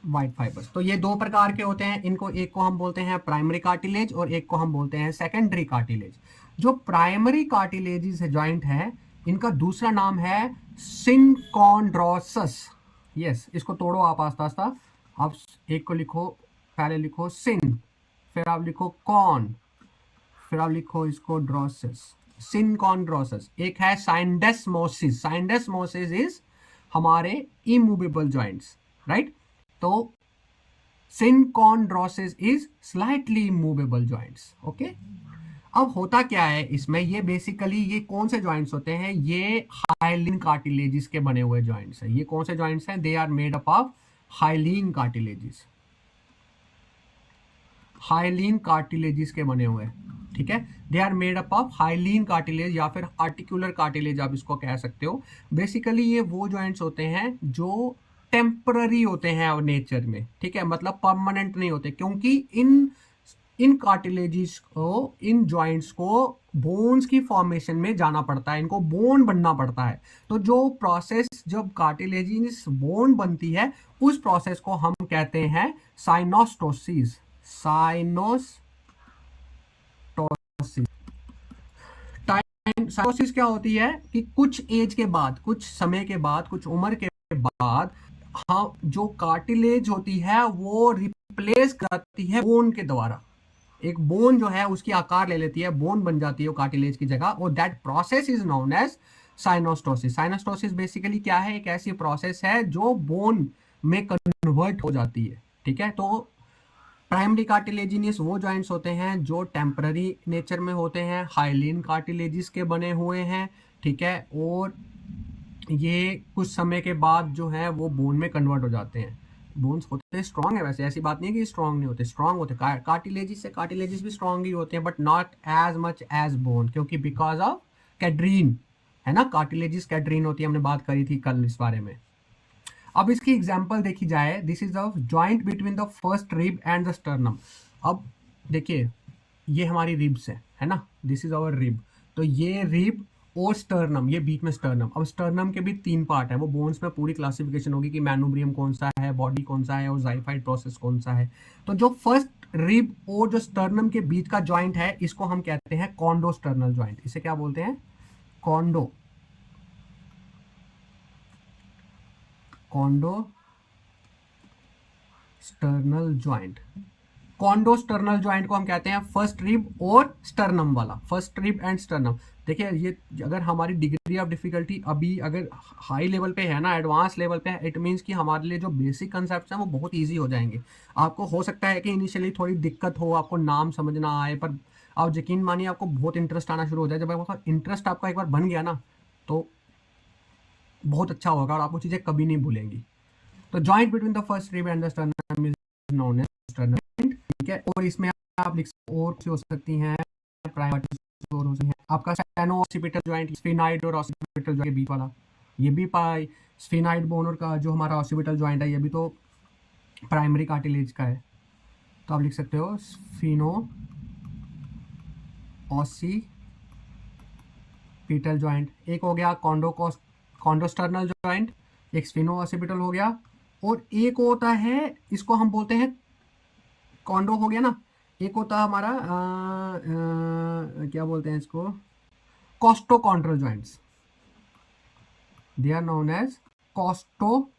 White fibres. तो ये दो प्रकार के होते हैं, इनको एक को हम बोलते हैं प्राइमरी कार्टिलेज और एक को हम बोलते हैं सेकेंडरी कार्टिलेज। जो प्राइमरी कार्टिलेज जॉइंट है इनका दूसरा नाम है सिनकॉन्ड्रोसस। यस, इसको तोड़ो आप आस्ता आस्ता। आप एक को लिखो, पहले लिखो सिन, फिर आप लिखो कॉन, फिर आप लिखो इसको ड्रोसस, सिनकॉन्ड्रोसस। एक है साइंडेस्मोसिस। साइंडेस्मोसिस इज हमारे इमूवेबल जॉइंट्स, राइट। तो synchondrosis is slightly movable joints. Okay, अब होता क्या है इसमें, ये बेसिकली ये कौन से जॉइंट्स होते हैं, ये हाइलिन कार्टिलेजिस के बने हुए जॉइंट्स हैं। ये कौन से जॉइंट्स हैं, they are made up of hyaline cartilages, hyaline cartilages के बने हुए, ठीक है। They are made up of hyaline cartilage या फिर आर्टिकुलर कार्टिलेज आप इसको कह सकते हो। बेसिकली ये वो जॉइंट्स होते हैं जो टेम्पररी होते हैं नेचर में, ठीक है, मतलब परमानेंट नहीं होते, क्योंकि इन कार्टिलेजिस को, इन जॉइंट्स को बोन्स की फॉर्मेशन में जाना पड़ता है, इनको बोन बनना पड़ता है। तो जो प्रोसेस जब कार्टिलेजिस बोन बनती है उस प्रोसेस को हम कहते हैं साइनोस्टोसिस। साइनोसिस क्या होती है कि कुछ एज के बाद, कुछ समय के बाद, कुछ उम्र के बाद हाँ जो कार्टिलेज होती है वो रिप्लेस करती है बोन के द्वारा। एक बोन जो है उसकी आकार ले लेती है, बोन बन जाती है वो कार्टिलेज की जगह, और that process is known as synostosis. Synostosis basically क्या है, एक ऐसी प्रोसेस है जो बोन में कन्वर्ट हो जाती है, ठीक है। तो प्राइमरी कार्टिलेजिनियस वो जॉइंट्स होते हैं जो टेम्पररी नेचर में होते हैं, हाइलिन कार्टिलेजिस के बने हुए हैं, ठीक है, और ये कुछ समय के बाद जो है वो बोन में कन्वर्ट हो जाते हैं। बोन्स होते हैं स्ट्रॉन्ग है, वैसे ऐसी बात नहीं है कि स्ट्रॉन्ग नहीं होते, स्ट्रॉन्ग होते हैं। कार्टिलेजिस से कार्टिलेजिस भी स्ट्रॉन्ग ही होते हैं, but not as much as bone, क्योंकि बिकॉज ऑफ कैड्रीन, है ना, कार्टिलेजिस कैड्रीन होती है, हमने बात करी थी कल इस बारे में। अब इसकी एग्जांपल देखी जाए, this is the joint between the first rib and the sternum. अब देखिए ये हमारी रिब्स है ना, दिस इज आवर रिब। तो ये रिब और स्टर्नम, ये बीच में स्टर्नम। अब स्टर्नम के भी 3 पार्ट है, वो बोन्स में पूरी क्लासिफिकेशन होगी कि मैनुब्रियम कौन सा है, बॉडी कौन सा है और ज़ाइफाइड प्रोसेस कौन सा है। तो जो फर्स्ट रिब और जो स्टर्नम के बीच का जॉइंट है इसको हम कहते हैं कॉन्डोस्टर्नल जॉइंट। इसे क्या बोलते हैं, कॉन्डो स्टर्नल जॉइंट। कॉन्डोस्टर्नल जॉइंट को हम कहते हैं फर्स्ट रिब और स्टर्नम वाला, फर्स्ट रिब एंड स्टर्नम। देखिए ये अगर हमारी डिग्री ऑफ डिफिकल्टी अभी अगर हाई लेवल पे है ना, एडवांस लेवल पे है, इट मीन्स कि हमारे लिए जो बेसिक कंसेप्ट हैं वो बहुत इजी हो जाएंगे। आपको हो सकता है कि इनिशियली थोड़ी दिक्कत हो, आपको नाम समझ ना आए, पर आप यकीन मानिए आपको बहुत इंटरेस्ट आना शुरू हो जाए। जब आपका इंटरेस्ट आपका एक बार बन गया ना तो बहुत अच्छा होगा और आपको चीज़ें कभी नहीं भूलेंगी। तो joint between the first rib and the sternum is known as sternum, ठीक है। और इसमें आप लिख और हो सकती हैं प्राइमरी और हो सकती हैं आपका स्टेनो ऑसिपिटल जॉइंट, स्फेनाइड और ऑसिपिटल जॉइंट के बीच वाला, ये भी पाई स्फेनाइड बोन और का जो हमारा ऑसिपिटल जॉइंट है ये भी तो प्राइमरी कार्टिलेज का है। तो आप लिख सकते हो स्फीनो ऑसिपिटल जॉइंट। एक हो गया कॉन्डोस्टर्नल जॉइंट, एक स्फीनो ऑसिपिटल हो गया, और एक होता है इसको हम बोलते हैं कॉन्डो हो गया ना, एक होता है हमारा क्या बोलते हैं इसको, costochondral joints. They are known as costochondral,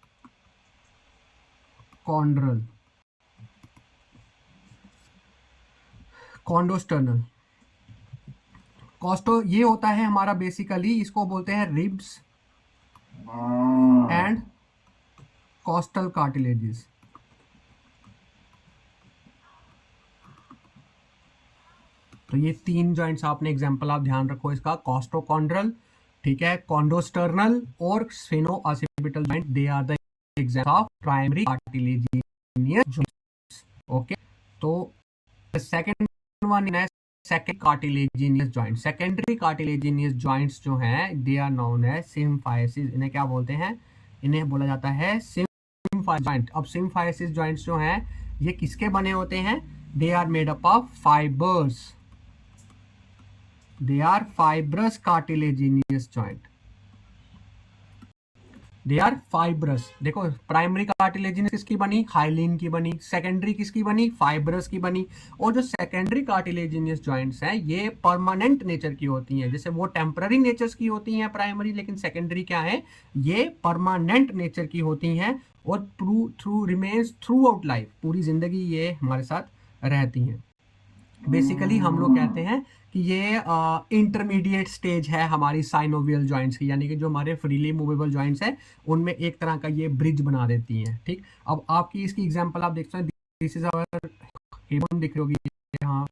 chondrosternal. कॉस्टो ये होता है हमारा बेसिकली, इसको बोलते हैं रिब्स एंड कॉस्टल कार्टिलेजेस। तो ये 3 जॉइंट्स आपने एग्जांपल आप ध्यान रखो इसका, कॉस्टोकॉन्ड्रल, ठीक है, कॉन्डोस्टर्नल और sphenooccipital joint, they are the example of primary cartilaginous joints. Okay, तो सेकंड वन है second cartilaginous joint. Secondary cartilaginous joints जो हैं they are known as symphysis. इन्हें क्या बोलते हैं, इन्हें बोला जाता है सिम्फाइसिस जॉइंट। अब सिम्फाइसिस जॉइंट्स जो हैं ये किसके बने होते हैं, they are made up of fibres, they are fibrous cartilaginous joint. They are fibrous. देखो प्राइमरी कार्टिलेजिनस किसकी बनी, हाइलिन की बनी, सेकेंडरी किसकी बनी, फाइब्रस की बनी। और जो सेकेंडरी कार्टिलेजिनियस जॉइंट्स हैं ये परमानेंट नेचर की होती हैं, जैसे वो टेम्पररी नेचर्स की होती हैं प्राइमरी, लेकिन सेकेंडरी क्या है, ये परमानेंट नेचर की होती हैं और through remains through out life, पूरी जिंदगी ये हमारे साथ रहती हैं। बेसिकली हम लोग कहते हैं कि ये इंटरमीडिएट स्टेज है हमारी साइनोवियल जॉइंट्स की, यानी कि जो हमारे फ्रीली मूवेबल जॉइंट्स हैं उनमें एक तरह का ये ब्रिज बना देती हैं। ठीक, अब आपकी इसकी एग्जांपल आप देख सकते हैं, दिस इज आवर हिप दिख रही होगी, हाँ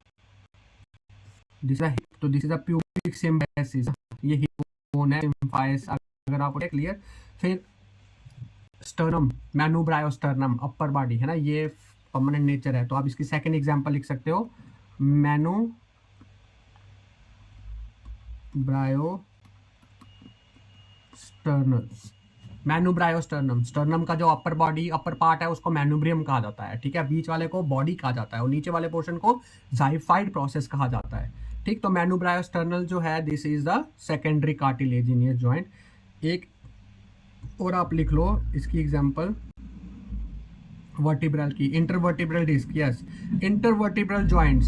दिस इज हिप, तो this is a pubic symbiosis, ये हिप बोन है, सिम्फाइस अगर आपको क्लियर। फिर स्टर्नम, मैनूब्रायोस्टर्नम अपर बॉडी है ना, ये परमानेंट नेचर है, तो आप इसकी सेकंड एग्जांपल लिख सकते हो मैनूब्रायोस्टर्नल, मैनूब्रायोस्टर्नम। स्टर्नम का जो अपर बॉडी अपर पार्ट है उसको मैनूब्रियम कहा जाता है, ठीक है, बीच वाले को बॉडी कहा जाता है और नीचे वाले पोर्शन को जाइफाइड प्रोसेस कहा जाता है। ठीक, तो मैनूब्रायोस्टर्नल जो है this is the secondary cartilaginous joint. एक और आप लिख लो इसकी एग्जांपल वर्टिब्रल की, intervertebral disc, yes intervertebral joints,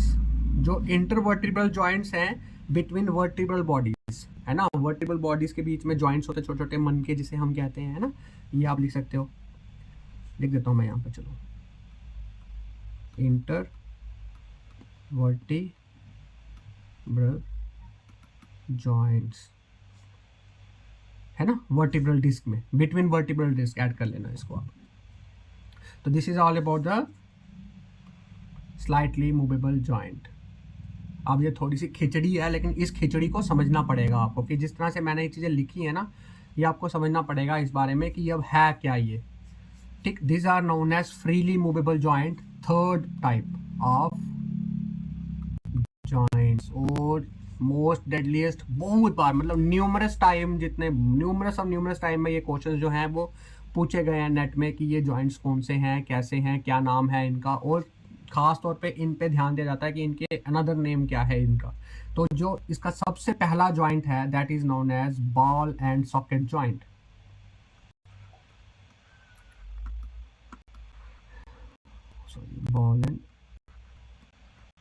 जो इंटरवर्टिब्रल जॉइंट्स हैं बिटवीन वर्टिब्रल बॉडीज है ना, वर्टिब्रल बॉडीज के बीच में जॉइंट्स होते हैं छोटे छोटे मन के, जिसे हम कहते हैं, है ना, ये आप लिख सकते हो, लिख देता हूँ मैं यहाँ पे, चलो इंटरवर्टिब्रल जॉइंट्स है ना, वर्टिब्रल डिस्क में, बिटवीन वर्टिब्रल डिस्क ऐड कर लेना इसको आप। तो this is all about the slightly movable joint. अब ये थोड़ी सी खिचड़ी है, लेकिन इस खिचड़ी को समझना पड़ेगा आपको, कि जिस तरह से मैंने ये चीज़ें लिखी है ना, ये आपको समझना पड़ेगा इस बारे में कि अब है क्या ये। ठीक, this are known as freely movable joint, third type of joints, और मोस्ट डेडलीस्ट, बहुत बार मतलब न्यूमरस टाइम, जितने न्यूमरस टाइम में ये क्वेश्चन जो हैं वो पूछे गए हैं नेट में, कि ये जॉइंट्स कौन से हैं, कैसे हैं, क्या नाम है इनका, और खास तौर पे इन पे ध्यान दिया जाता है कि इनके अनदर नेम क्या है इनका। तो जो इसका सबसे पहला जॉइंट है that is known as ball and socket joint. Ball and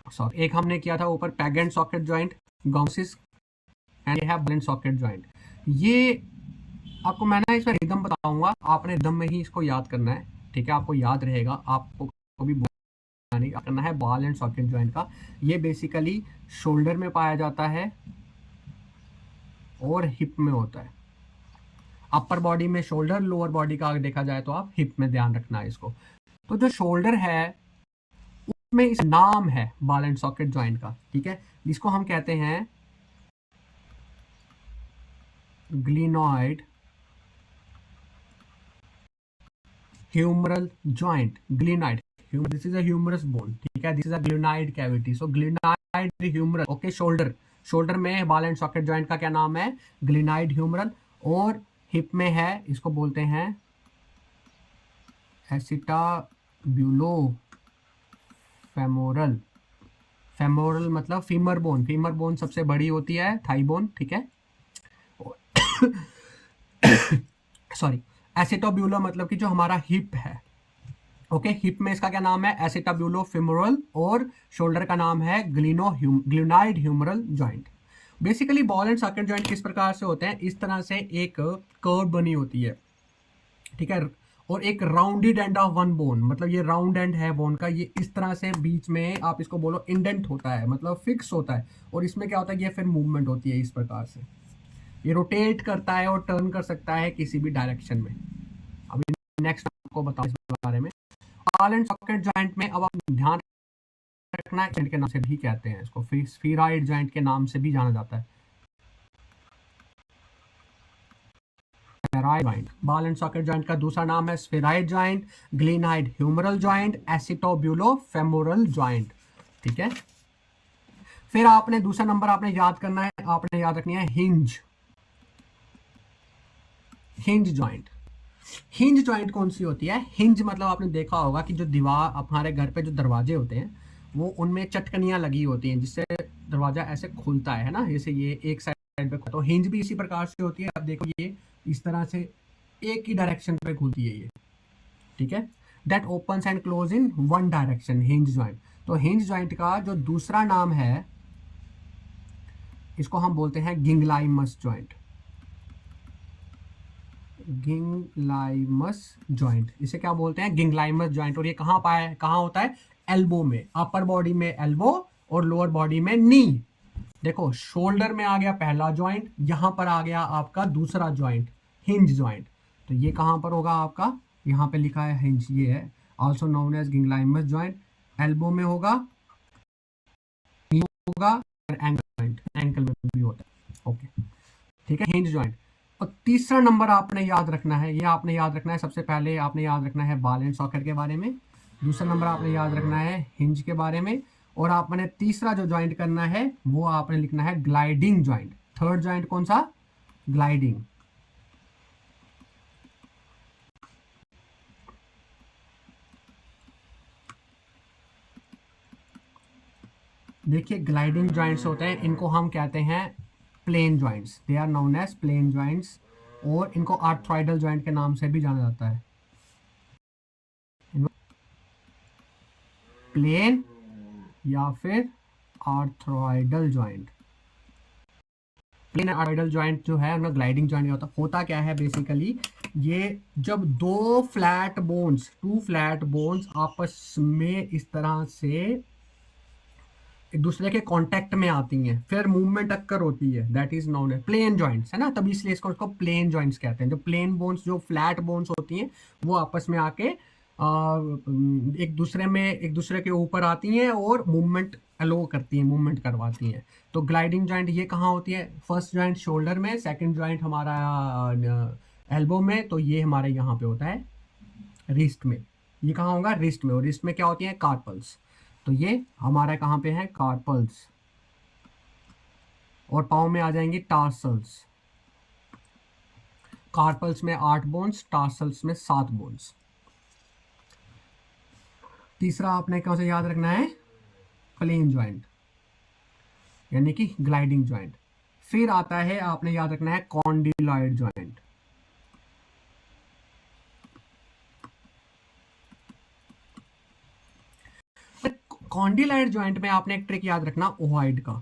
socket, एक हमने किया था ऊपर peg and socket joint, gomphosis, and ये है बॉल एंड सॉकेट जॉइंट। ये आपको मैं ना इसमें रिदम बताऊंगा, आपने रिदम में ही इसको याद करना है, ठीक है, आपको याद रहेगा, आपको कभी नहीं करना है। बॉल एंड सॉकेट जॉइंट का ये बेसिकली शोल्डर में पाया जाता है और हिप में होता है। अपर बॉडी में शोल्डर, लोअर बॉडी का देखा जाए तो आप हिप में ध्यान रखना है इसको। तो जो शोल्डर है उसमें इस नाम है बॉल एंड सॉकेट जॉइंट का, ठीक है, जिसको हम कहते हैं glenoid humeral joint. Glenoid, this is a humerus bone, ठीक है, this is a glenoid cavity, so glenoid humeral, okay, shoulder में बॉल एंड सॉकेट जॉइंट का क्या नाम है, ग्लिनॉइड ह्यूमरल, और हिप में है, इसको बोलते हैं एसिटाब्यूलो फेमोरल। फेमोरल मतलब फीमर बोन, फीमर बोन सबसे बड़ी होती है, थाई बोन, ठीक है, सॉरी, एसिटाब्यूलो मतलब कि जो हमारा हिप है, ओके, हिप में इसका क्या नाम है, एसिटाब्यूलो फेमोरल, और शोल्डर का नाम है glenoid humeral joint. Basically ball and socket joint किस प्रकार से होते हैं, इस तरह से एक कर्व बनी होती है, ठीक है, और एक rounded end of one bone, मतलब ये राउंड एंड है बोन का, ये इस तरह से बीच में आप इसको बोलो इंडेंट होता है, मतलब फिक्स होता है, और इसमें क्या होता है कि ये फिर मूवमेंट होती है इस प्रकार से, ये रोटेट करता है और टर्न कर सकता है किसी भी डायरेक्शन में। अभी नेक्स्ट आपको बताऊं इस बारे में। बॉल एंड सॉकेट जॉइंट में अब आप ध्यान रखना है, के नाम से भी कहते हैं इसको, स्फीरॉइड जॉइंट के नाम से भी जाना जाता है। Joint, ball and socket joint का दूसरा नाम है spheroid joint, glenoid humeral joint, acetabulofemoral joint, ठीक है। फिर आपने दूसरा नंबर आपने याद करना है, आपने याद रखनी है हिंज जॉइंट। हिंज जॉइंट कौन सी होती है, हिंज मतलब आपने देखा होगा कि जो दीवार, हमारे घर पे जो दरवाजे होते हैं वो उनमें चटकनियां लगी होती हैं जिससे दरवाजा ऐसे खुलता है ना, जैसे ये एक साइड पे, तो हिंज भी इसी प्रकार से होती है। अब देखो ये इस तरह से एक ही डायरेक्शन पे खुलती है ये, ठीक है। That opens and close in one direction, hinge joint. तो हिंज जॉइंट का जो दूसरा नाम है इसको हम बोलते हैं गिंगलाइमस जॉइंट, गिंगलाइमस जॉइंट, इसे क्या बोलते हैं, गिंगलाइमस जॉइंट। और ये कहाँ होता है, एल्बो में, अपर बॉडी में एल्बो और लोअर बॉडी में नी। देखो शोल्डर में आ गया पहला जॉइंट, यहां पर आ गया आपका दूसरा जॉइंट हिंज जॉइंट। तो ये कहां पर होगा आपका, यहां पे लिखा है हिंज, ये है also known as ginglymus joint. Elbow में होगा, होगा और एंकल में भी होता है, ओके, ठीक है, हिंज जॉइंट। और तीसरा नंबर आपने याद रखना है, ये आपने याद रखना है, सबसे पहले आपने याद रखना है बॉल एंड सॉकेट के बारे में, दूसरा नंबर आपने याद रखना है हिंज के बारे में, और आपने तीसरा जो ज्वाइंट करना है वो आपने लिखना है ग्लाइडिंग ज्वाइंट। थर्ड ज्वाइंट कौन सा, ग्लाइडिंग। देखिए ग्लाइडिंग ज्वाइंट्स होते हैं, इनको हम कहते हैं plane joints, they are known as plane joints, और इनको आर्थ्राइडल ज्वाइंट के नाम से भी जाना जाता है। प्लेन या फिर आर्थ्राइडल ज्वाइंट। प्लेन आर्थ्राइडल ज्वाइंट जो है उनका ग्लाइडिंग ज्वाइंट होता क्या है बेसिकली, ये जब दो फ्लैट बोन्स आपस में इस तरह से एक दूसरे के कांटेक्ट में आती हैं, फिर मूवमेंट अक्कर होती है, दैट इज नोन है प्लेन जॉइंट्स, है ना, तभी इसलिए इसको प्लेन जॉइंट्स कहते हैं। जो प्लेन बोन्स, जो फ्लैट बोन्स होती हैं वो आपस में आके एक दूसरे के ऊपर आती हैं और मूवमेंट अलो करती हैं, मूवमेंट करवाती हैं। तो ग्लाइडिंग जॉइंट ये कहाँ होती है, फर्स्ट जॉइंट शोल्डर में, सेकंड जॉइंट हमारा एल्बो में, तो ये हमारे यहाँ पे होता है रिस्ट में। ये कहाँ होगा, रिस्ट में, और रिस्ट में क्या होती है, कार्पल्स। तो ये हमारा कहाँ पे है, कार्पल्स, और पाँव में आ जाएंगे टार्सल्स। कार्पल्स में 8 बोन्स, टार्सल्स में 7 बोन्स। तीसरा आपने कौन सा याद रखना है, प्लेन ज्वाइंट यानी कि ग्लाइडिंग ज्वाइंट। फिर आता है आपने याद रखना है कॉन्डिलॉइड ज्वाइंट। कॉन्डिलॉइड ज्वाइंट में आपने एक ट्रिक याद रखना ओवाइड का,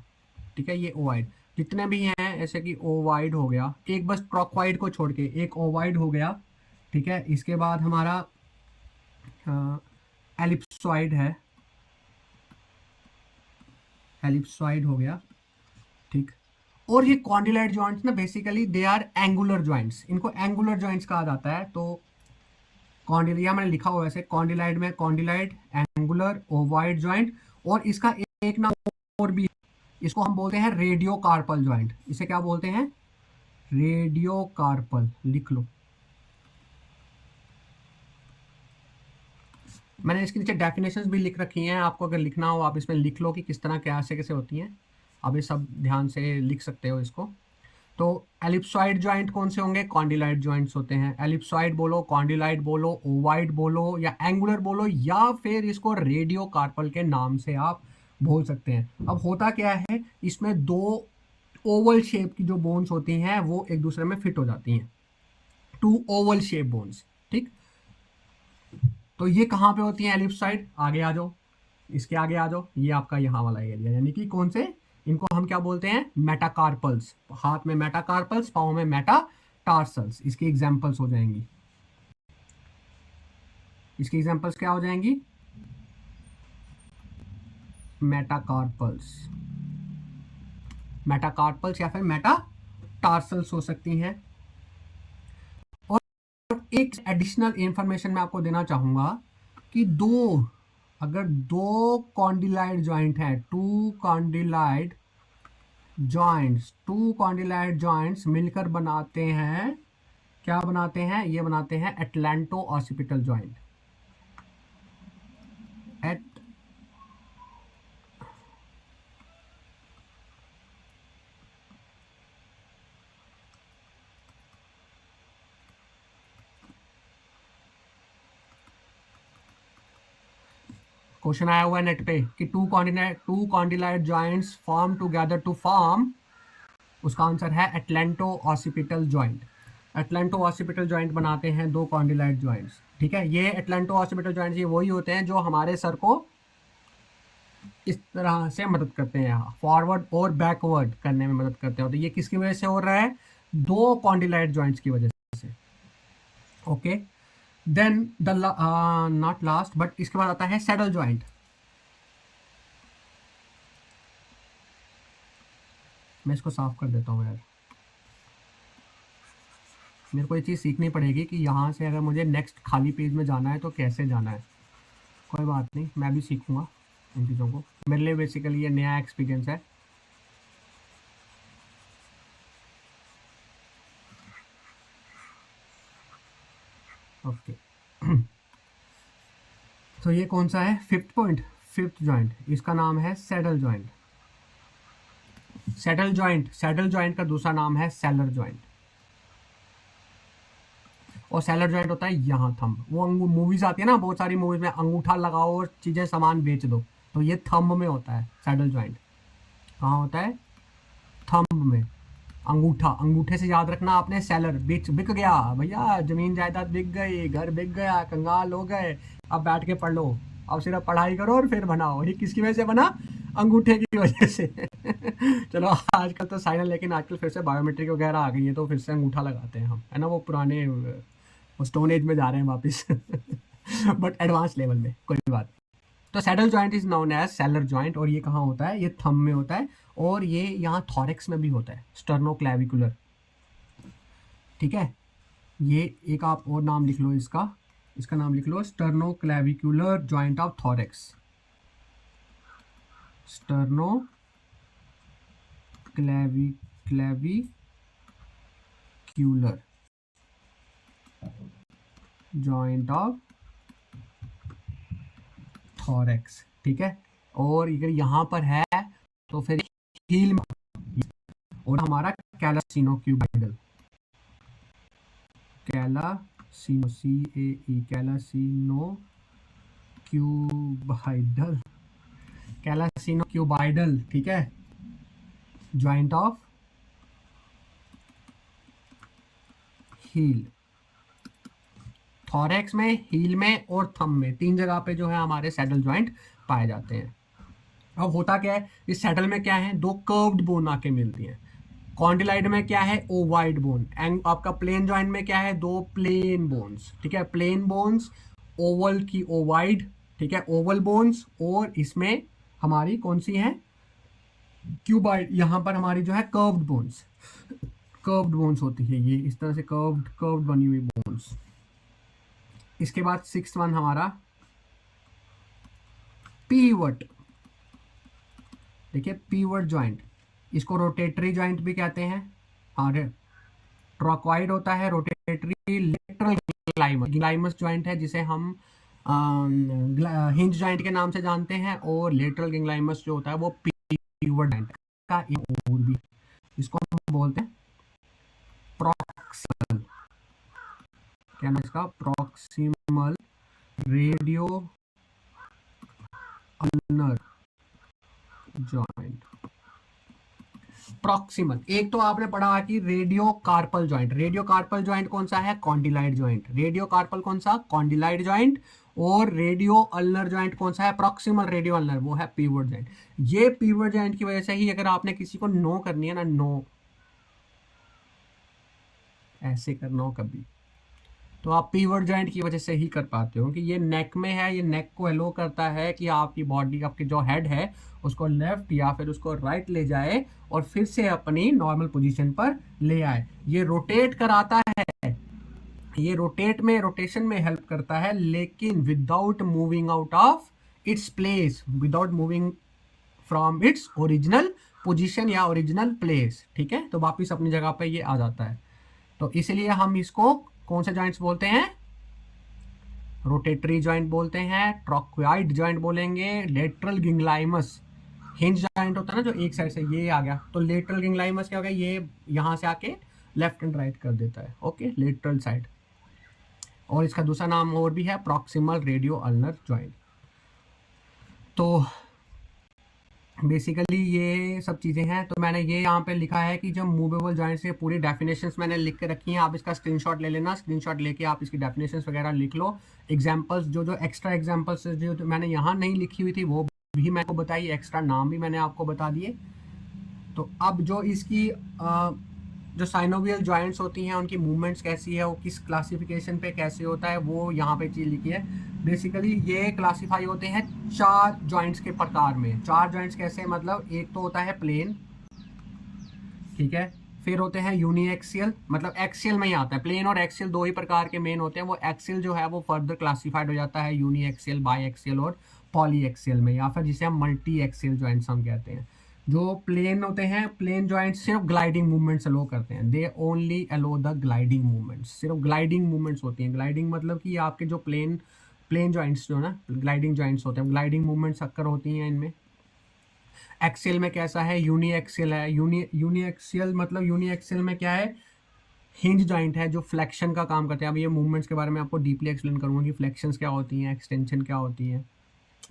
ठीक है। ये ओवाइड जितने भी हैं, ऐसे कि ओवाइड हो गया, एक बस ट्रॉक्वाइड को छोड़ के एक ओवाइड हो गया, ठीक है। इसके बाद हमारा एलिप्सॉइड है, एलिप्सॉइड हो गया, ठीक। और ये कॉन्डिलॉइड जॉइंट्स ना basically they are angular joints, इनको एंगुलर जॉइंट्स कहा जाता है। तो कॉन्डिलिया मैंने लिखा हुआ है ऐसे, कॉन्डिलॉइड में कॉन्डिलॉइड, एंगुलर, ओवाइड जॉइंट, और इसका एक नाम और भी, इसको हम बोलते हैं रेडियो कार्पल जॉइंट। इसे क्या बोलते हैं, रेडियो कार्पल, लिख लो। मैंने इसके नीचे डेफिनेशंस भी लिख रखी हैं, आपको अगर लिखना हो आप इसमें लिख लो कि किस तरह कैसे होती हैं, आप ये सब ध्यान से लिख सकते हो इसको। तो एलिप्सॉइड ज्वाइंट कौन से होंगे, कॉन्डिलॉइड ज्वाइंट्स होते हैं। एलिप्सॉइड बोलो, कॉन्डिलॉइड बोलो, ओवाइड बोलो, या एंगुलर बोलो, या फिर इसको रेडियो कार्पल के नाम से आप बोल सकते हैं। अब होता क्या है, इसमें दो ओवल शेप की जो बोन्स होती हैं वो एक दूसरे में फिट हो जाती हैं, 2 ओवल शेप बोन्स, ठीक। तो ये कहाँ पे होती है, एलिप्सॉइड, आगे आ जाओ, इसके आगे आ जाओ, ये आपका यहाँ वाला एरिया, यानी कि कौन से, इनको हम क्या बोलते हैं, मेटाकार्पल्स। हाथ में मेटाकार्पल्स, पाँव में मेटाटार्सल्स, इसकी एग्जांपल्स हो जाएंगी, इसकी एग्जांपल्स क्या हो जाएंगी, मेटाकार्पल्स, मेटाकार्पल्स या फिर मेटाटार्सल्स हो सकती हैं। और एक एडिशनल इंफॉर्मेशन मैं आपको देना चाहूंगा कि अगर दो कॉन्डिलॉइड ज्वाइंट है, टू कॉन्डिलॉइड जॉइंट्स मिलकर बनाते हैं, क्या बनाते हैं, ये बनाते हैं एटलांटो ऑसिपिटल ज्वाइंट। क्वेश्चन आया हुआ है नेट पे कि two condyloid joints form together to form, उसका आंसर है atlantooccipital joint. Atlantooccipital joint बनाते हैं दो कॉन्डिलाइट जॉइंट्स, ठीक है। ये एटलेंटो ऑसिपिटल जॉइंट्स ये वही होते हैं जो हमारे सर को इस तरह से मदद करते हैं, फॉरवर्ड और बैकवर्ड करने में मदद करते हैं। तो ये किसकी वजह से हो रहा है? दो कॉन्डिलाइट जॉइंट्स की वजह से। Okay, then the not last but इसके बाद आता है सैडल जॉइंट। मैं इसको साफ कर देता हूँ यार, मेरे को ये चीज़ सीखनी पड़ेगी कि यहाँ से अगर मुझे नेक्स्ट खाली पेज में जाना है तो कैसे जाना है। कोई बात नहीं, मैं भी सीखूंगा इन चीज़ों को, मेरे लिए बेसिकली ये नया एक्सपीरियंस है। ओके तो ये कौन सा है? फिफ्थ पॉइंट, फिफ्थ जॉइंट, इसका नाम है सैडल जॉइंट। सैडल जॉइंट का दूसरा नाम है सैलर जॉइंट। और सैलर जॉइंट होता है यहाँ थंब। वो मूवीज आती है ना, बहुत सारी मूवीज में अंगूठा लगाओ और चीजें सामान बेच दो, तो ये थंब में होता है सैडल जॉइंट। कहाँ होता है? थंब में। अंगूठा, अंगूठे से याद रखना आपने, सेलर बिक गया भैया, जमीन जायदाद बिक गई, घर बिक गया, कंगाल हो गए, अब बैठ के पढ़ लो, अब सिर्फ पढ़ाई करो और फिर बनाओ। ये किसकी वजह से बना? अंगूठे की वजह से चलो आजकल तो साइनल, लेकिन आजकल फिर से बायोमेट्रिक वगैरह आ गई है, तो फिर से अंगूठा लगाते हैं हम, है ना। वो पुराने वो स्टोन एज में जा रहे हैं वापस बट एडवांस लेवल में, कोई बात। तो saddle joint is known as sellar joint, और ये कहाँ होता है? ये थंब में होता है, और ये यहाँ थॉरेक्स में भी होता है, स्टर्नोक्लेविकुलर, ठीक है। ये एक आप और नाम लिख लो इसका, इसका नाम लिख लो sternoclavicular joint of thorax. Clavicular joint of thorax, ठीक है। और अगर यहाँ पर है तो फिर हील में, और हमारा कैलासिनोक्यूबाइडल, कैलासिनो CAE कैलासिनोक्यूबाइडल, कैलासिनोक्यूबाइडल, ठीक है, जॉइंट ऑफ हील। थॉरेक्स में, हील में और थंब में, तीन जगह पे जो है हमारे सैडल जॉइंट पाए जाते हैं। अब होता क्या है, इस सैडल में क्या है? दो कर्व्ड बोन आके मिलती हैं। कॉन्डिलाइड में क्या है? ओवाइड बोन। एंड आपका प्लेन जॉइंट में क्या है? दो प्लेन बोन्स, ठीक है, प्लेन बोन्स, ओवल की ओवाइड, ठीक है, ओवल बोन्स। और इसमें हमारी कौन सी है? क्यूबाइड। यहाँ पर हमारी जो है कर्व्ड बोन्स, कर्व्ड बोन्स होती है, ये इस तरह से कर्व्ड बनी हुई बोन्स। इसके बाद सिक्स्थ वन हमारा पीवट, देखिए पीवट जॉइंट, इसको रोटेटरी जॉइंट भी कहते हैं। अरे ट्रॉक्वाइड होता है, रोटेटरी, लेटरल गिंगलाइमस जॉइंट है जिसे हम हिंज जॉइंट के नाम से जानते हैं, और लेटरल गिंगलाइमस जो होता है वो पीवट जॉइंट का एक और भी, इसको हम बोलते हैं प्रॉक्सिमल, क्या नाम इसका? Proximal radioulnar joint. Proximal, एक तो आपने पढ़ा कि radiocarpal joint, radiocarpal joint कौन सा है? Condyloid joint. रेडियो कार्पल कौन सा? Condyloid joint. और रेडियो अल्नर जॉइंट कौन सा है? प्रॉक्सिमल रेडियो अल्नर, वो है पीवट जॉइंट। ये पीवट जॉइंट की वजह से ही अगर आपने किसी को नो करनी है ना, नो ऐसे करना हो कभी, तो आप पीवट जॉइंट की वजह से ही कर पाते हो, कि ये नेक में है, ये नेक को एलो करता है कि आपकी बॉडी, आपकी जो हेड है उसको लेफ्ट या फिर उसको राइट ले जाए और फिर से अपनी नॉर्मल पोजीशन पर ले आए। ये रोटेट कराता है, ये रोटेशन में हेल्प करता है, लेकिन without moving out of its place, without moving from its original position या ओरिजिनल प्लेस, ठीक है। तो वापिस अपनी जगह पे ये आ जाता है। तो इसलिए हम इसको कौन से जॉइंट्स बोलते हैं? रोटेटरी जॉइंट बोलते हैं, ट्रॉक्वाइड जॉइंट बोलेंगे, लेटरल गिंगलाइमस, हिंज जॉइंट होता है ना जो एक साइड से ये आ गया, तो लेटरल गिंगलाइमस क्या हो गया? ये यहाँ से आके लेफ्ट एंड राइट कर देता है, ओके, लेटरल साइड। और इसका दूसरा नाम और भी है, प्रॉक्सिमल रेडियो अल्नर जॉइंट। तो बेसिकली ये सब चीज़ें हैं। तो मैंने ये यहाँ पे लिखा है कि जो मूवेबल जॉइंट्स के पूरी डेफिनेशंस मैंने लिख के रखी हैं, आप इसका स्क्रीनशॉट ले लेना, स्क्रीनशॉट लेके आप इसकी डेफिनेशंस वगैरह लिख लो। एग्जांपल्स जो जो एक्स्ट्रा एग्जांपल्स जो मैंने यहाँ नहीं लिखी हुई थी वो भी मैंने आपको बताई, एक्स्ट्रा नाम भी मैंने आपको बता दिए। तो अब जो इसकी जो साइनोवियल जॉइंट्स होती हैं उनकी मूवमेंट्स कैसी है, वो किस क्लासिफिकेशन पे कैसे होता है, वो यहाँ पे चीज़ लिखी है। बेसिकली ये क्लासीफाई होते हैं 4 जॉइंट्स के प्रकार में। 4 जॉइंट्स कैसे, मतलब एक तो होता है प्लेन, ठीक है, फिर होते हैं यूनी एक्सियल, मतलब एक्सियल में ही आता है, प्लेन और एक्सियल दो ही प्रकार के मेन होते हैं। वो एक्सियल जो है वो फर्दर क्लासीफाइड हो जाता है यूनी एक्सियल, बाई एक्सियल और पॉली एक्सियल में, या फिर जिसे हम मल्टी एक्सियल जॉइंट्स हम कहते हैं। जो प्लेन होते हैं, प्लेन जॉइंट्स सिर्फ ग्लाइडिंग मूवमेंट्स अलो करते हैं, they only aloe the gliding movements, सिर्फ ग्लाइडिंग मूवमेंट्स होती हैं। ग्लाइडिंग मतलब कि आपके जो प्लेन जॉइंट्स जो है ना, ग्लाइडिंग जॉइंट्स होते हैं, ग्लाइडिंग मूवमेंट्स अक्कर होती हैं इनमें। एक्सेल में कैसा है, यूनी एक्सेल है। यूनी एक्सेल मतलब यूनी एक्सेल में क्या है, हिंज जॉइंट है जो फ्लेक्शन का काम करते हैं। अब ये मूवमेंट्स के बारे में आपको डीपली एक्सप्लेन करूंगा कि फ्लेक्शंस क्या होती हैं, एक्सटेंशन क्या होती हैं।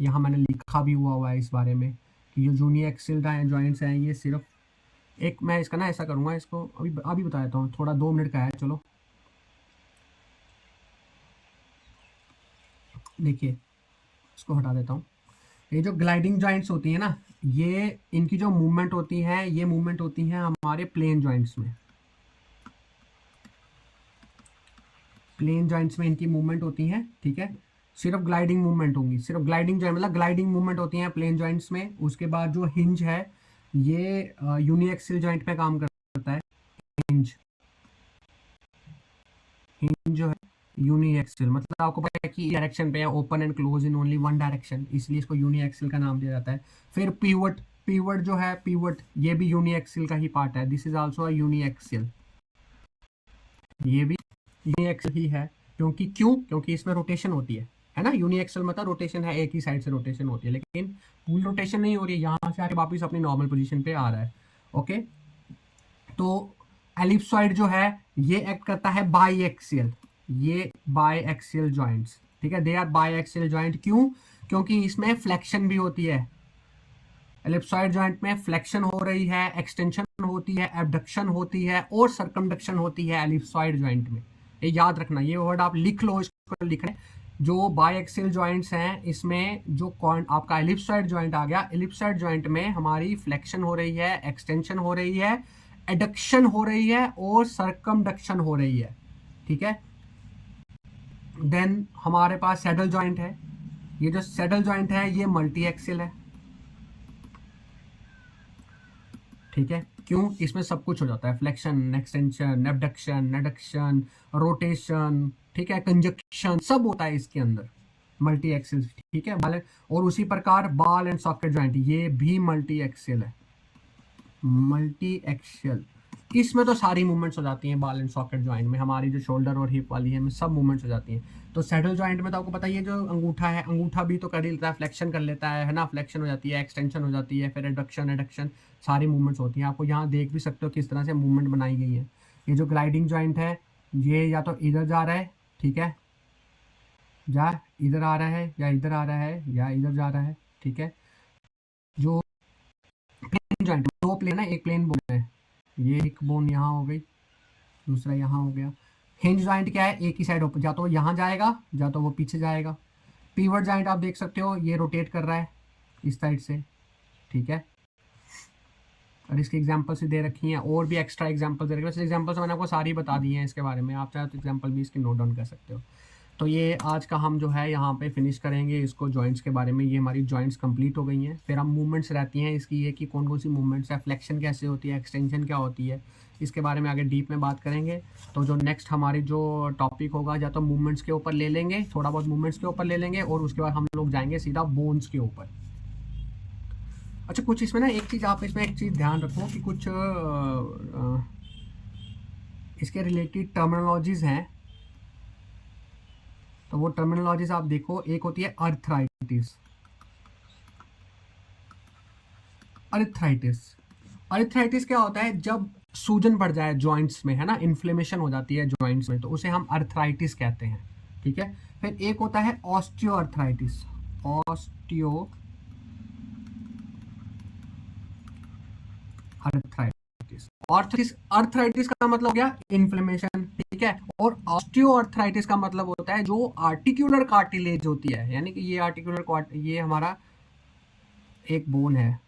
यहाँ मैंने लिखा भी हुआ है इस बारे में कि जो यूनी एक्सेल जॉइंट्स हैं ये सिर्फ एक, मैं इसका ना ऐसा करूँगा, इसको अभी बता देता हूँ, थोड़ा 2 मिनट का है। चलो देखिए, इसको हटा देता हूँ। ये जो ग्लाइडिंग जॉइंट्स होती हैं ना, ये इनकी जो मूवमेंट होती है, ये मूवमेंट होती है हमारे प्लेन जॉइंट्स में। प्लेन जॉइंट्स में इनकी मूवमेंट होती है, ठीक है, सिर्फ ग्लाइडिंग मूवमेंट होंगी, सिर्फ ग्लाइडिंग जॉइंट मतलब ग्लाइडिंग मूवमेंट होती है प्लेन जॉइंट्स में। उसके बाद जो हिंज है ये यूनिएक्सियल जॉइंट पे काम करता है। हिंज हिंज जो है यूनिएक्सियल, मतलब आपको पता है कि डायरेक्शन पे है, open and close in only one direction, इसलिए इसको यूनिएक्सियल का नाम दिया जाता है। फिर पीवट, पीवट जो है, पीवट ये भी यूनिएक्सियल का ही पार्ट है, this is also a uniaxial, ये भी यूनिएक्सियल ही है। क्योंकि इसमें रोटेशन होती है ना। यूनिएक्सियल मतलब रोटेशन है, एक ही साइड से रोटेशन होती है, लेकिन फुल रोटेशन नहीं हो रही है, यहाँ से आके वापस अपनी नॉर्मल पोजीशन पे आ रहा है। ओके, तो एलिप्सॉइड जो है ये एक्ट करता है बाई एक्सियल, ये बाई एक्सियल जॉइंट्स, ठीक है, they are biaxial joint. क्योंकि इसमें फ्लेक्शन भी होती है। एलिप्सॉइड जॉइंट में फ्लेक्शन हो रही है, एक्सटेंशन होती है, एबडक्शन होती है और सरकमडक्शन होती है एलिप्सॉइड जॉइंट में। ये याद रखना, ये वर्ड आप लिख लो, इसको लिख रहे हैं। जो बायएक्सियल जॉइंट्स हैं इसमें जो आपका एलिप्सॉइड जॉइंट आ गया, एलिप्सॉइड जॉइंट में हमारी फ्लेक्शन हो रही है, एक्सटेंशन हो रही है, एडक्शन हो रही है और सरकमडक्शन हो रही है, ठीक है। देन हमारे पास सैडल जॉइंट है। ये जो सैडल जॉइंट है ये मल्टी एक्सियल है, ठीक है। क्यों, इसमें सब कुछ हो जाता है, flexion, extension, abduction, adduction, rotation, ठीक है, कंजक्शन, सब होता है इसके अंदर, मल्टी एक्सियल, ठीक है। और उसी प्रकार बॉल एंड सॉकेट जॉइंट ये भी मल्टी एक्सियल है, मल्टी एक्सियल। इसमें तो सारी मूवमेंट्स हो जाती हैं बॉल एंड सॉकेट जॉइंट में, हमारी जो शोल्डर और हिप वाली है में सब मूवमेंट्स हो जाती हैं। तो सैडल जॉइंट में तो आपको पता ही है, जो अंगूठा है, अंगूठा भी तो कर ही लेता है, फ्लेक्शन कर लेता है ना, फ्लेक्शन हो जाती है, एक्सटेंशन हो जाती है, फिर एडक्शन, एडक्शन, सारी मूवमेंट्स होती हैं। आपको यहाँ देख भी सकते हो किस तरह से मूवमेंट बनाई गई है। ये जो ग्लाइडिंग जॉइंट है ये या तो इधर जा रहा है, ठीक है, या इधर आ रहा है, या इधर आ रहा है, या इधर जा रहा है, ठीक है। जो प्लेन जॉइंट, दो प्लेन है, एक प्लेन बोन है, ये एक बोन यहाँ हो गई, दूसरा यहाँ हो गया। हिंज जॉइंट क्या है, एक ही साइड ऊपर, या तो यहाँ जाएगा या तो वो पीछे जाएगा। पीवट जॉइंट आप देख सकते हो ये रोटेट कर रहा है इस साइड से, ठीक है। और इसकी एग्जांपल से दे रखी हैं, और भी एक्स्ट्रा एग्जांपल दे रखी है, एग्जांपल से मैंने आपको सारी बता दी हैं इसके बारे में, आप चाहे तो एग्जांपल भी इसकी नोट डाउन कर सकते हो। तो ये आज का हम जो है यहाँ पे फिनिश करेंगे इसको जॉइंट्स के बारे में। ये हमारी जॉइंट्स कंप्लीट हो गई हैं। फिर हम मूवमेंट्स रहती हैं इसकी, ये कि कौन कौन सी मूवमेंट्स है, फ्लेक्शन कैसे होती है, एक्सटेंशन क्या होती है, इसके बारे में आगे डीप में बात करेंगे। तो जो नेक्स्ट हमारी जो टॉपिक होगा, या तो मूवमेंट्स के ऊपर ले लेंगे, थोड़ा बहुत मूवमेंट्स के ऊपर ले लेंगे, और उसके बाद हम लोग जाएंगे सीधा बोन्स के ऊपर। अच्छा, कुछ इसमें ना एक चीज़, आप इसमें एक चीज़ ध्यान रखो कि कुछ इसके रिलेटेड टर्मिनोलॉजीज़ हैं। तो वो टर्मिनोलॉजीज आप देखो, एक होती है अर्थराइटिस। अर्थराइटिस, अर्थराइटिस क्या होता है, जब सूजन बढ़ जाए जॉइंट्स में, है ना, इन्फ्लेमेशन हो जाती है जॉइंट्स में, तो उसे हम अर्थराइटिस कहते हैं, ठीक है। फिर एक होता है osteo arthritis, osteo arthritis. Arthritis का मतलब हो गया इन्फ्लेमेशन, ठीक है। और ऑस्टियोआर्थराइटिस का मतलब होता है जो आर्टिकुलर कार्टिलेज होती है, यानी कि ये हमारा एक बोन है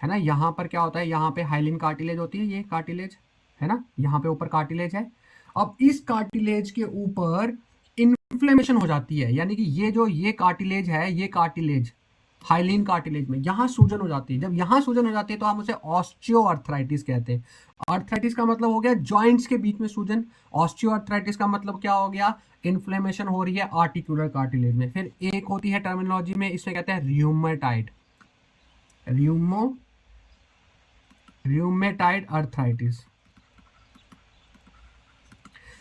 ना। यहाँ पर क्या होता है, यहाँ पे हाइलिन कार्टिलेज होती है, ये कार्टिलेज है ना, यहाँ पे ऊपर कार्टिलेज है। अब इस कार्टिलेज के ऊपर इन्फ्लेमेशन हो जाती है, यानी कि ये कार्टिलेज है, ये कार्टिलेज हाइलिन कार्टिलेज में यहाँ सूजन हो जाती है। जब यहाँ सूजन हो जाती है तो हम उसे ऑस्टियोआर्थराइटिस कहते हैं। आर्थराइटिस का मतलब हो गया जॉइंट्स के बीच में सूजन। ऑस्टियोआर्थराइटिस का मतलब क्या हो गया, इन्फ्लेमेशन हो रही है आर्टिकुलर कार्टिलेज में। फिर एक होती है टर्मिनोलॉजी में, इसमें कहते हैं र्यूमेटाइड अर्थराइटिस।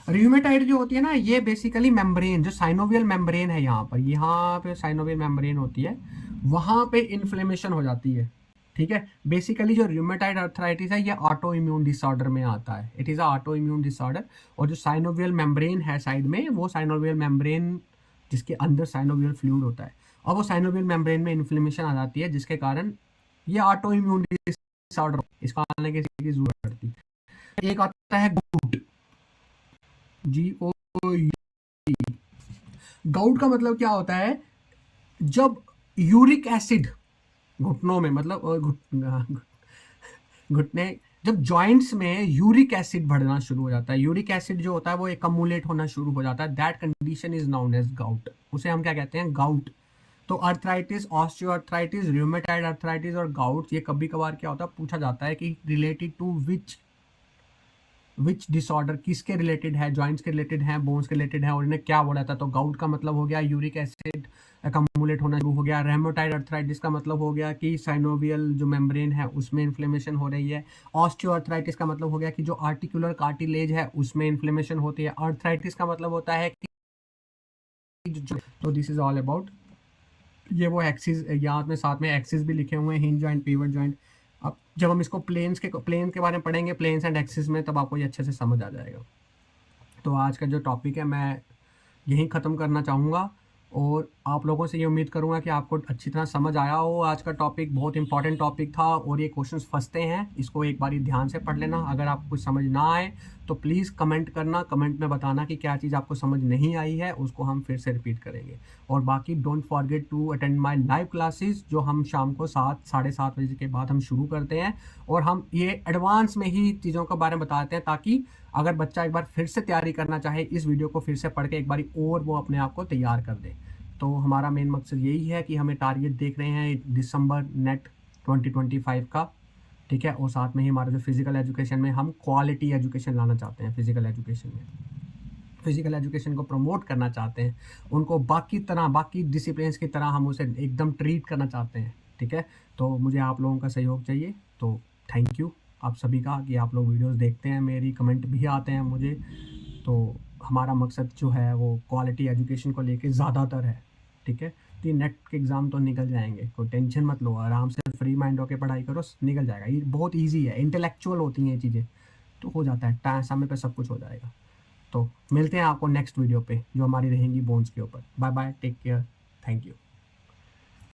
र्यूमेटाइड जो होती है ना, ये बेसिकली मेम्ब्रेन, जो साइनोवियल मेम्ब्रेन है, यहाँ पे साइनोवियल मेम्ब्रेन होती है, वहां पे इन्फ्लेमेशन हो जाती है, ठीक है। बेसिकली जो र्यूमेटाइड अर्थराइटिस है ये ऑटो इम्यून डिसऑर्डर में आता है, it is auto immune disorder. और जो साइनोवियल मेम्ब्रेन है साइड में, वो साइनोवियल मेम्ब्रेन जिसके अंदर साइनोवियल फ्लूइड होता है, और वो साइनोवियल मेम्ब्रेन में इन्फ्लेमेशन आ जाती है, जिसके कारण ये ऑटो इम्यून डिसऑर्डर, इसको आने की जरूरत पड़ती है। एक आता है GOUT। गाउट का मतलब क्या होता है, जब यूरिक एसिड घुटनों में, मतलब घुटने, जब जॉइंट्स में यूरिक एसिड बढ़ना शुरू हो जाता है, यूरिक एसिड जो होता है वो एकमुलेट होना शुरू हो जाता है, that condition is known as gout. उसे हम क्या कहते हैं, गाउट। तो अर्थराइटिस, ऑस्टियोआर्थराइटिस, र्यूमेटाइड अर्थराइटिस और गाउट, ये कभी कभार क्या होता है, पूछा जाता है कि रिलेटेड टू विच डिसऑर्डर, किसके रिलेटेड है, जॉइंट्स के रिलेटेड है, बोन्स के रिलेटेड है, और इन्हें क्या बोला था। तो गाउट का मतलब हो गया यूरिक एसिड एकमुलेट होना शुरू हो गया। रेमोटाइड अर्थराइटिस का मतलब हो गया कि साइनोवियल जो मेम्ब्रेन है उसमें इन्फ्लेमेशन हो रही है। ऑस्टियोआर्थराइटिस का मतलब हो गया कि जो आर्टिकुलर कार्टिलेज है उसमें इन्फ्लेमेशन होती है। अर्थराइटिस का मतलब होता है कि तो दिस इज ऑल अबाउट, ये वो एक्सिस, यहाँ में साथ में एक्सिस भी लिखे हुए हैं, हिंज जॉइंट, पिवट जॉइंट। अब जब हम इसको प्लेन के बारे में पढ़ेंगे, प्लेन्स एंड एक्सिस में, तब आपको ये अच्छे से समझ आ जाएगा। तो आज का जो टॉपिक है मैं यहीं ख़त्म करना चाहूँगा, और आप लोगों से ये उम्मीद करूँगा कि आपको अच्छी तरह समझ आया हो। आज का टॉपिक बहुत इंपॉर्टेंट टॉपिक था, और ये क्वेश्चंस फंसते हैं, इसको एक बारी ध्यान से पढ़ लेना। अगर आपको कुछ समझ ना आए तो प्लीज़ कमेंट करना, कमेंट में बताना कि क्या चीज़ आपको समझ नहीं आई है, उसको हम फिर से रिपीट करेंगे। और बाकी don't forget to attend my live classes, जो हम शाम को 7-7:30 बजे के बाद हम शुरू करते हैं, और हम ये एडवांस में ही चीज़ों के बारे में बताते हैं, ताकि अगर बच्चा एक बार फिर से तैयारी करना चाहे, इस वीडियो को फिर से पढ़ के एक बारी और वो अपने आप को तैयार कर दे। तो हमारा मेन मकसद यही है कि हमें टारगेट देख रहे हैं दिसंबर नेट 2025 का, ठीक है। और साथ में ही हमारा जो फिजिकल एजुकेशन में हम क्वालिटी एजुकेशन लाना चाहते हैं, फिजिकल एजुकेशन को प्रमोट करना चाहते हैं, उनको बाकी डिसिप्लिन की तरह हम उसे एकदम ट्रीट करना चाहते हैं, ठीक है। तो मुझे आप लोगों का सहयोग चाहिए, तो थैंक यू आप सभी का कि आप लोग वीडियोस देखते हैं, मेरी कमेंट भी आते हैं मुझे। तो हमारा मकसद जो है वो क्वालिटी एजुकेशन को लेके ज़्यादातर है, ठीक है। तो ये नेट के एग्ज़ाम तो निकल जाएंगे, कोई टेंशन मत लो, आराम से फ्री माइंड होकर पढ़ाई करो, निकल जाएगा। ये बहुत ईजी है, इंटेलेक्चुअल होती हैं ये चीज़ें, तो हो जाता है, टाइम समय पे सब कुछ हो जाएगा। तो मिलते हैं आपको नेक्स्ट वीडियो पे, जो हमारी रहेंगी बोन्स के ऊपर। Bye bye, take care, thank you.